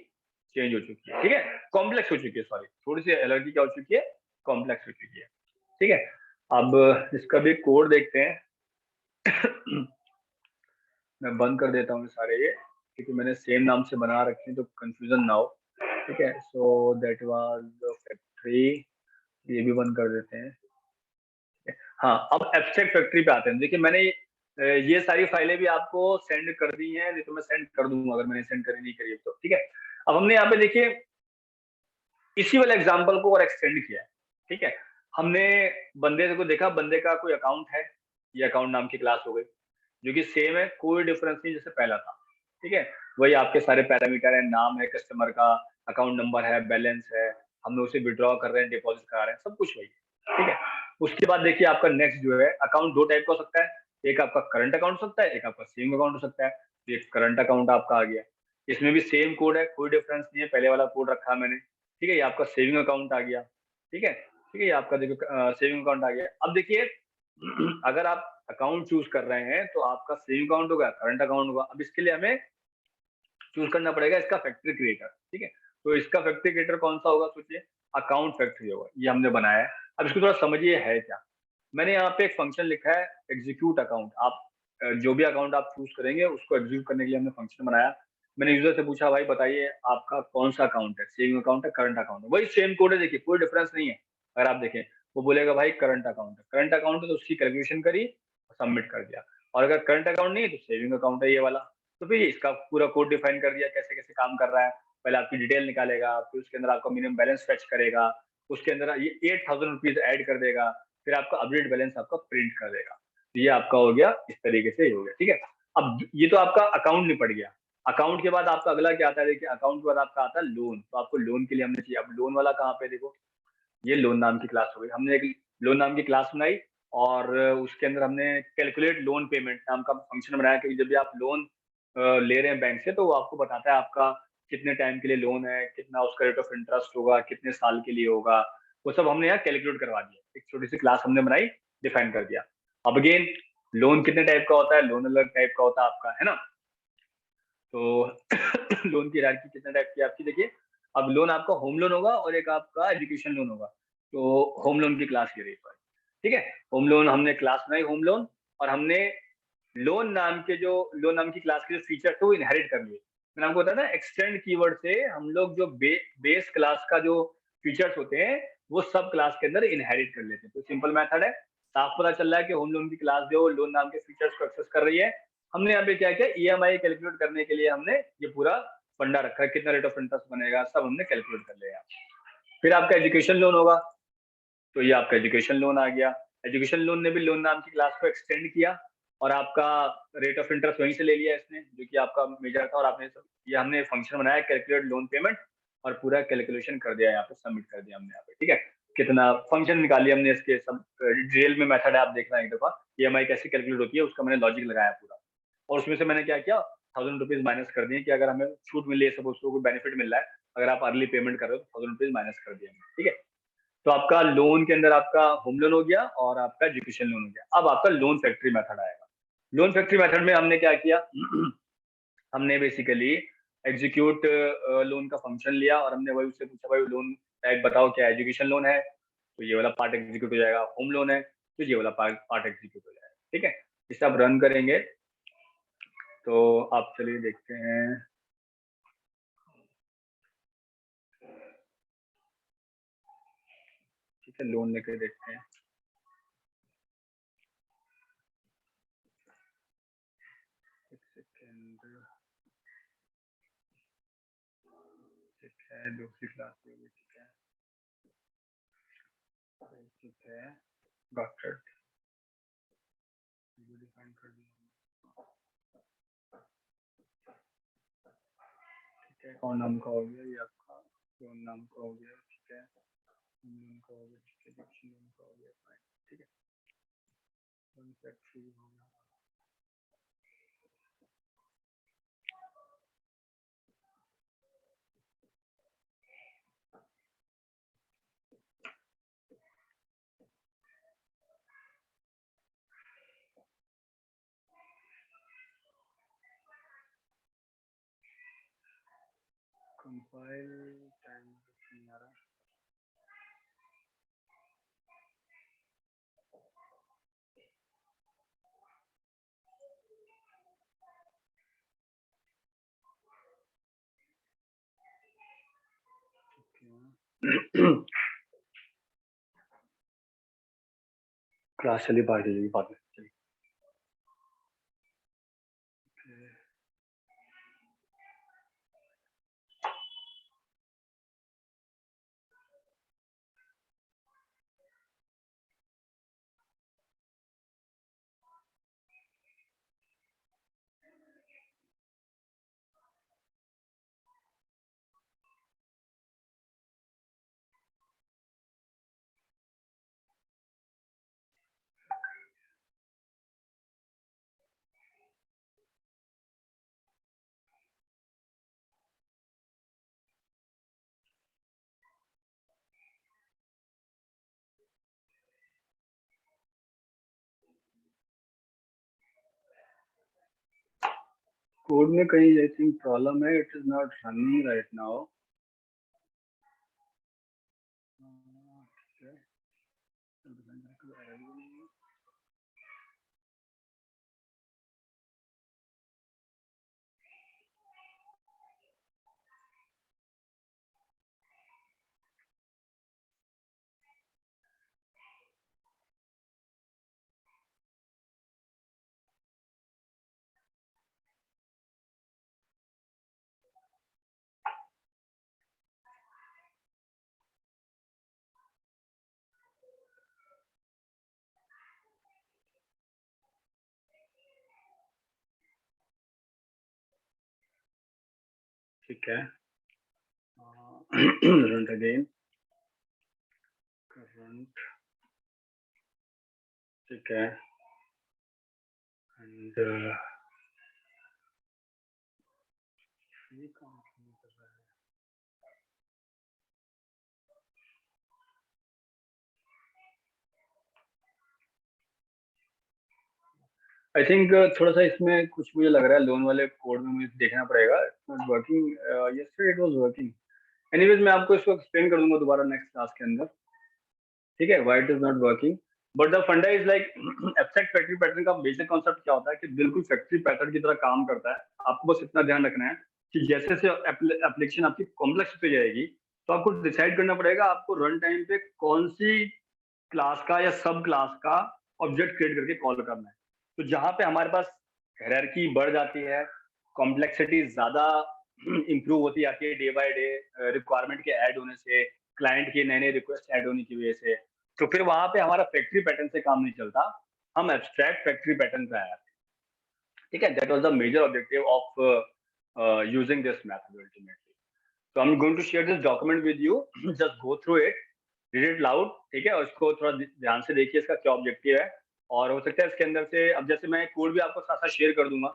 चेंज हो चुकी है, ठीक है, कॉम्प्लेक्स हो चुकी है, सॉरी, थोड़ी सी हायरार्की क्या हो चुकी है, कॉम्प्लेक्स हो चुकी है, ठीक है। अब इसका भी कोड देखते हैं। मैं बंद कर देता हूँ सारे ये, क्योंकि मैंने सेम नाम से बना रखे हैं तो कंफ्यूजन ना हो। ठीक है, so that was the factory, ये भी बंद कर देते हैं। हाँ, अब एब्स्ट्रैक्ट फैक्ट्री पे आते हैं। देखिए मैंने ये सारी फाइलें भी आपको सेंड कर दी हैं, नहीं तो मैं सेंड कर दूंगा अगर मैंने सेंड करी नहीं करी है तो। ठीक है, अब हमने यहाँ पे देखिए इसी वाले एग्जाम्पल को और एक्सटेंड किया है। ठीक है, हमने बंदे को देखा, बंदे का कोई अकाउंट है, ये अकाउंट नाम की क्लास हो गई, जो कि सेम है, कोई डिफरेंस नहीं जैसे पहला था। ठीक है, वही आपके सारे पैरामीटर है, नाम है कस्टमर का, अकाउंट नंबर है, बैलेंस है, हमने उसे विड्रॉ कर रहे हैं, डिपॉजिट करा रहे हैं, सब कुछ वही है। ठीक है, उसके बाद देखिए आपका नेक्स्ट जो है अकाउंट दो टाइप का हो सकता है, एक आपका करंट अकाउंट हो सकता है, एक आपका सेविंग अकाउंट हो सकता है। तो ये करंट अकाउंट आपका आ गया, इसमें भी सेम कोड है, कोई डिफरेंस नहीं है, पहले वाला कोड रखा मैंने। ठीक है, ये आपका सेविंग अकाउंट आ गया। ठीक है, ठीक है, ये आपका देखो सेविंग अकाउंट आ गया। अब देखिए अगर आप अकाउंट चूज कर रहे हैं तो आपका सेविंग अकाउंट होगा, करंट अकाउंट होगा। अब इसके लिए हमें चूज करना पड़ेगा इसका फैक्ट्री क्रिएटर। ठीक है, तो इसका फैक्ट्री क्रिएटर कौन सा होगा, सोचिए अकाउंट फैक्ट्री होगा, ये हमने बनाया है। अब इसको थोड़ा समझिए है क्या। मैंने यहाँ पे एक फंक्शन लिखा है एग्जीक्यूट अकाउंट। आप जो भी अकाउंट आप चूज करेंगे उसको एग्जीक्यूट करने के लिए हमने फंक्शन बनाया। मैंने यूजर से पूछा भाई बताइए आपका कौन सा अकाउंट है, सेविंग अकाउंट है, करंट अकाउंट है, वही सेम कोड है, देखिए कोई डिफरेंस नहीं है। अगर आप देखें वो बोलेगा भाई करंट अकाउंट है, करंट अकाउंट है तो उसकी कैलकुलेशन करी और सबमिट कर दिया। और अगर करंट अकाउंट नहीं है तो सेविंग अकाउंट है ये वाला। तो फिर इसका पूरा कोड डिफाइन कर दिया कैसे कैसे काम कर रहा है। पहले आपकी डिटेल निकालेगा, फिर उसके अंदर आपका मिनिमम बैलेंस फेच करेगा, उसके अंदर ये 8,000 रुपीज ऐड कर देगा, फिर आपका अपडेट बैलेंस आपका प्रिंट कर देगा। तो ये आपका हो गया, इस तरीके से हो गया। ठीक है, अब ये तो आपका अकाउंट निपट गया। अकाउंट के बाद आपका अगला क्या आता है, देखिए अकाउंट के बाद आपका आता है लोन। तो आपको लोन के लिए हमने चाहिए, अब लोन वाला कहाँ पे, देखो ये लोन नाम की क्लास हो गई। हमने एक लोन नाम की क्लास बनाई और उसके अंदर हमने कैलकुलेट लोन पेमेंट नाम का फंक्शन बनाया, क्योंकि जब भी आप लोन ले रहे हैं बैंक से तो वो आपको बताता है आपका कितने टाइम के लिए लोन है, कितना उसका रेट ऑफ इंटरेस्ट होगा, कितने साल के लिए होगा, वो सब हमने यहाँ कैलकुलेट करवा दिया। एक छोटी सी क्लास हमने बनाई, डिफाइन कर दिया। अब अगेन लोन कितने टाइप का होता है, लोन अलग टाइप का होता है आपका, है ना। तो लोन की हायरार्की कितने टाइप की आपकी, देखिए अब लोन आपका होम लोन होगा और एक आपका एजुकेशन लोन होगा। तो होम लोन की क्लास ये रही पर। ठीक है, होम लोन हमने क्लास बनाई होम लोन, और हमने लोन नाम के जो लोन नाम की क्लास के जो फीचर थे वो इनहेरिट कर लिए। मैंने आपको बताया ना एक्सटेंड कीवर्ड से हम लोग जो बेस क्लास का जो फीचर्स होते हैं वो सब क्लास के अंदर इनहेरिट कर लेते हैं। तो सिंपल मेथड है, साफ पता चल रहा है कि होम लोन की क्लास जो लोन नाम के फीचर्स को एक्सेस कर रही है। हमने यहाँ पे क्या किया, ईएमआई कैलकुलेट करने के लिए हमने ये पूरा फंडा रखा है, कितना रेट ऑफ इंटरेस्ट बनेगा सब हमने कैलकुलेट कर लिया। फिर आपका एजुकेशन लोन होगा, तो ये आपका एजुकेशन लोन आ गया। एजुकेशन लोन ने भी लोन नाम की क्लास को एक्सटेंड किया और आपका रेट ऑफ इंटरेस्ट वहीं से ले लिया इसने, जो कि आपका मेजर था। और आपने ये हमने फंक्शन बनाया कैलकुलेट लोन पेमेंट, और पूरा कैलकुलेशन कर दिया, यहाँ पे सबमिट कर दिया हमने यहाँ पे। ठीक है, कितना फंक्शन निकाली हमने इसके, सब डिटेल में मेथड है, आप देखना एक दफा ईएमआई कैसे कैलकुलेट होती है उसका मैंने लॉजिक लगाया पूरा। और उसमें से मैंने क्या किया, 1,000 रुपीज माइनस कर दिए कि अगर हमें छूट मिली है, सपोज कोई बेनिफिट मिल रहा है, अगर आप अर्ली पेमेंट कर रहे हो तो 1,000 रुपीज माइनस कर दिए। ठीक है, तो आपका लोन के अंदर आपका होम लोन हो गया और आपका एजुकेशन लोन हो गया। अब आपका लोन फैक्ट्री मेथड आएगा। लोन फैक्ट्री मेथड में हमने क्या किया हमने बेसिकली एग्जीक्यूट लोन का फंक्शन लिया और हमने वही उससे पूछा भाई लोन टाइप बताओ क्या, एजुकेशन लोन है तो ये वाला पार्ट एग्जीक्यूट हो जाएगा, होम लोन है तो ये वाला पार्ट एग्जीक्यूट हो जाएगा। ठीक है, इसे आप रन करेंगे तो आप चलिए देखते हैं। ठीक है, लोन लेकर देखते हैं। एक सेकेंड, ठीक है, दूसरी क्लास में भी ठीक है, ठीक है, डॉक्टर डिफाइन कर दिया। ठीक है, अकाउंट नाम का हो गया, ये आपका लोन नाम का हो गया। ठीक है, लोन का हो गया, ठीक है, एजुकेशन लोन का हो गया, फाइन। ठीक है, लोन फैक्ट्री हो गया। कंपाइल टाइम नहीं आ रहा। क्लास चली बाद में चलिए। कोड में कहीं आई थिंक प्रॉब्लम है, it is not running right now. ठीक है, run again, current, ठीक है, and ये काम क्यों नहीं कर रहा है? आई थिंक थोड़ा सा इसमें कुछ मुझे लग रहा है लोन वाले कोड में मुझे देखना पड़ेगा। It's not working, yesterday it was working. Anyways मैं आपको इसको एक्सप्लेन कर दूंगा दोबारा नेक्स्ट क्लास के अंदर, ठीक है, why it is not working. But the funda is like abstract factory pattern का बेसिक कॉन्सेप्ट क्या होता है कि बिल्कुल फैक्ट्री पैटर्न की तरह काम करता है। आपको बस इतना ध्यान रखना है कि जैसे जैसे एप्लीकेशन आपकी कॉम्प्लेक्स पे जाएगी तो आपको डिसाइड करना पड़ेगा आपको रन टाइम पे कौन सी क्लास का या सब क्लास का ऑब्जेक्ट क्रिएट करके कॉल करना है। तो जहां पे हमारे पास हायरार्की बढ़ जाती है, कॉम्प्लेक्सिटी ज्यादा इंप्रूव होती जाती है डे बाय डे, रिक्वायरमेंट के ऐड होने से, क्लाइंट के नए नए रिक्वेस्ट ऐड होने की वजह से, तो फिर वहां पे हमारा फैक्ट्री पैटर्न से काम नहीं चलता, हम एब्स्ट्रैक्ट फैक्ट्री पैटर्न पे आए। ठीक है, that was the major objective of using this method ultimately. So I'm going to share this document with you. Just go through it, read it loud, ठीक है, और इसको थोड़ा ध्यान से देखिए इसका क्या ऑब्जेक्टिव है। और हो सकता है इसके अंदर से, अब जैसे मैं कोड भी आपको साथ साथ शेयर कर दूंगा,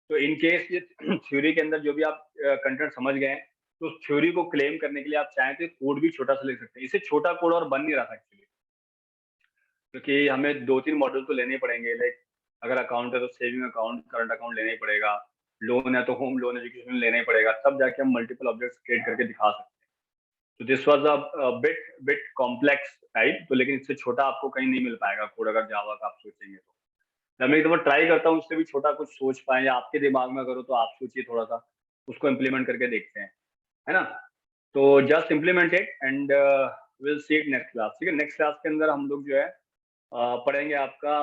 तो इन केस ये थ्योरी के अंदर जो भी आप कंटेंट समझ गए हैं, तो उस थ्योरी को क्लेम करने के लिए आप चाहें तो कोड भी छोटा सा लिख सकते हैं। इससे छोटा कोड और बन नहीं रहा था एक्चुअली, क्योंकि हमें 2-3 मॉडल तो लेने ही पड़ेंगे। लाइक अगर अकाउंट है तो सेविंग अकाउंट, करंट अकाउंट लेना ही पड़ेगा, लोन है तो होम लोन, एजुकेशन लेना ही पड़ेगा, तब जाके हम मल्टीपल ऑब्जेक्ट्स क्रिएट करके दिखा सकते हैं। तो this was a bit complex type, तो लेकिन इससे छोटा आपको कहीं नहीं मिल पाएगा कोड अगर जावा का आप सोचेंगे तो। मैं एक बार ट्राई करता हूँ उससे भी छोटा कुछ सोच पाए, या आपके दिमाग में करो तो आप सोचिए थोड़ा सा, उसको इम्प्लीमेंट करके देखते हैं, है ना। तो just implement it and will see it next class. ठीक है, नेक्स्ट क्लास के अंदर हम लोग जो है पढ़ेंगे आपका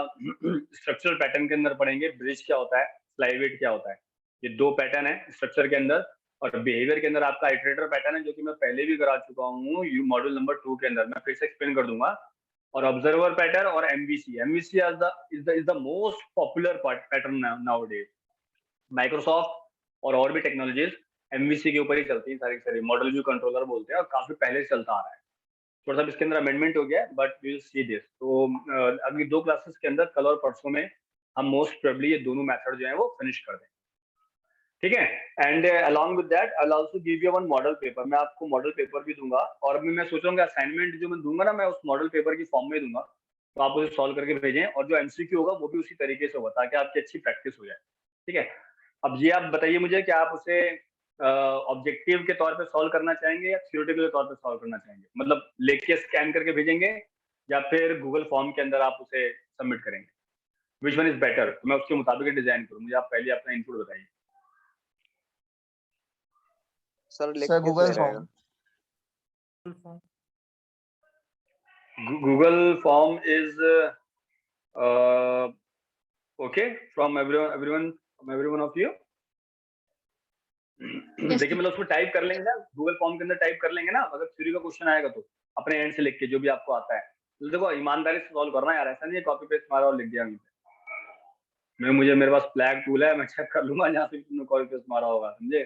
स्ट्रक्चरल पैटर्न के अंदर पढ़ेंगे ब्रिज क्या होता है, फ्लाईवेट क्या होता है। ये 2 पैटर्न है स्ट्रक्चर के अंदर, और बिहेवियर के अंदर आपका इटरेटर पैटर्न है जो कि मैं पहले भी करा चुका हूँ मॉड्यूल नंबर 2 के अंदर, मैं फिर से एक्सप्लेन कर दूंगा। और ऑब्जर्वर पैटर्न और MVC, MVC is the most popular pattern now days. Microsoft और भी टेक्नोलॉजीज एमवीसी के ऊपर ही चलती है सारी मॉडल व्यू कंट्रोलर बोलते हैं, और काफी पहले से चलता आ रहा है। थोड़ा सा इसके अंदर अमेंडमेंट हो गया, but we will see this. तो अगली 2 क्लासेस के अंदर कल और परसों में हम मोस्ट प्रोबेबली ये दोनों मेथड जो है वो फिनिश कर देंगे, ठीक है। And along with that I will also give you one model paper, मैं आपको मॉडल पेपर भी दूंगा, और अभी मैं सोच रहा हूँ कि असाइनमेंट जो मैं दूंगा ना, मैं उस मॉडल पेपर की फॉर्म में दूंगा, तो आप उसे सॉल्व करके भेजें, और जो एमसीक्यू होगा वो भी उसी तरीके से होगा ताकि आपकी अच्छी प्रैक्टिस हो जाए, ठीक है। अब ये आप बताइए मुझे कि आप उसे ऑब्जेक्टिव के तौर पे सॉल्व करना चाहेंगे या थ्योरेटिकल तौर पे सॉल्व करना चाहेंगे, मतलब लेके स्कैन करके भेजेंगे या फिर गूगल फॉर्म के अंदर आप उसे सबमिट करेंगे, विच वन इज बेटर, तो मैं उसके मुताबिक डिजाइन करूँ। मुझे आप पहले अपना इनपुट बताइए। Sir Google form. Google form is okay from everyone of you. Yes, देखिए मतलब उसमें टाइप कर लेंगे ना, गूगल फॉर्म के अंदर टाइप कर लेंगे ना, अगर थ्योरी का क्वेश्चन आएगा तो अपने एंड से लिख के जो भी आपको आता है, तो देखो ईमानदारी से सॉल्व करना यार, ऐसा नहीं है कॉपी पेस्ट मारा और लिख दिया मुझे मेरे पास फ्लैग टूल है, मैं चेक कर लूंगा जहाँ से तुमने कॉपी पेस्ट मारा होगा, समझे?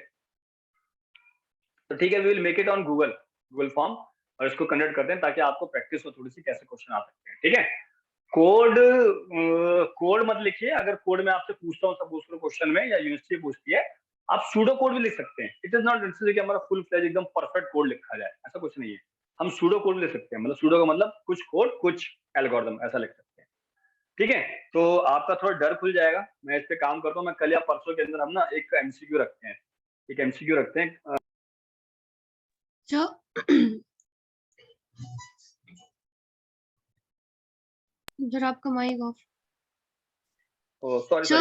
तो ठीक है, we will make it on Google form और इसको कंडक्ट करते हैं ताकि आपको प्रैक्टिस हो थोड़ी सी कैसे क्वेश्चन आ सकते हैं, ठीक है? कोड मत लिखिए, अगर कोड में आपसे पूछता हूँ सपोज करो क्वेश्चन में या यूनिवर्सिटी पूछती है, आप सूडो कोड भी लिख सकते हैं। इट इज नॉट नेसेसरी कि हमारा फुल फ्लेज एकदम परफेक्ट कोड लिखा जाए, ऐसा कुछ नहीं है। हम सूडो कोड लिख सकते हैं, मतलब सूडो का मतलब कुछ कोड कुछ एल्गोरिथम ऐसा लिख सकते हैं, ठीक है? तो आपका थोड़ा डर खुल जाएगा, मैं इस पे काम करता हूँ। मैं कल या परसों के अंदर हम ना एक एमसीक्यू रखते हैं, so जरा आपका माइक ऑफ। सॉरी So,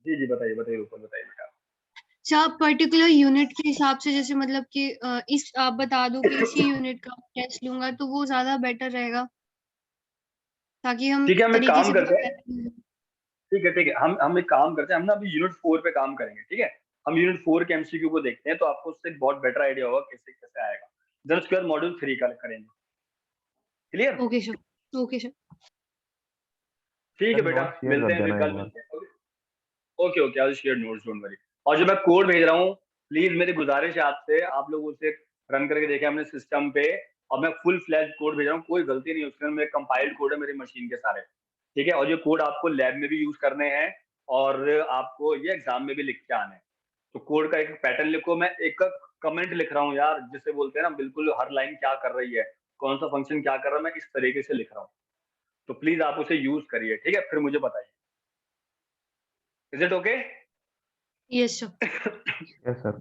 जी बताइए ऊपर बताइए बेटा। अच्छा, पर्टिकुलर यूनिट के हिसाब से, जैसे मतलब कि इस आप बता दो कि इसी यूनिट का टेस्ट लूंगा तो वो ज्यादा बेटर रहेगा, ताकि हम ठीक है, हम एक तरीके काम से करते हैं, ठीक है, हम एक काम करते हैं, हम ना अभी यूनिट 4 पे काम करेंगे, ठीक है? हम यूनिट 4 के एमसीक्यू को देखते हैं, तो आपको उससे एक बहुत बेटर आइडिया होगा कैसे कैसे आएगा। देन उसके बाद मॉड्यूल 3 का करेंगे, क्लियर? Okay sir. ठीक है बेटा, मिलते हैं फिर कल मिलते हैं। Okay I will share notes, don't worry. और जो मैं कोड भेज रहा हूँ, प्लीज मेरी गुजारिश है आपसे, आप लोग उसे रन करके देखें अपने सिस्टम पे, और मैं फुल फ्लैश कोड भेज रहा हूँ, कोई गलती नहीं है उसके अंदर, कंपाइल्ड कोड है मेरी मशीन के सारे, ठीक है? और ये कोड आपको लैब में भी यूज करने हैं और आपको ये एग्जाम में भी लिख के आने हैं। तो कोड का एक पैटर्न लिखो, मैं एक कमेंट लिख रहा हूँ यार, जिसे बोलते हैं ना बिल्कुल हर लाइन क्या कर रही है, कौन सा फंक्शन क्या कर रहा है, मैं इस तरीके से लिख रहा हूँ। तो प्लीज आप उसे यूज करिए, ठीक है? फिर मुझे बताइए, is it okay? Yes sir. Yes, sir.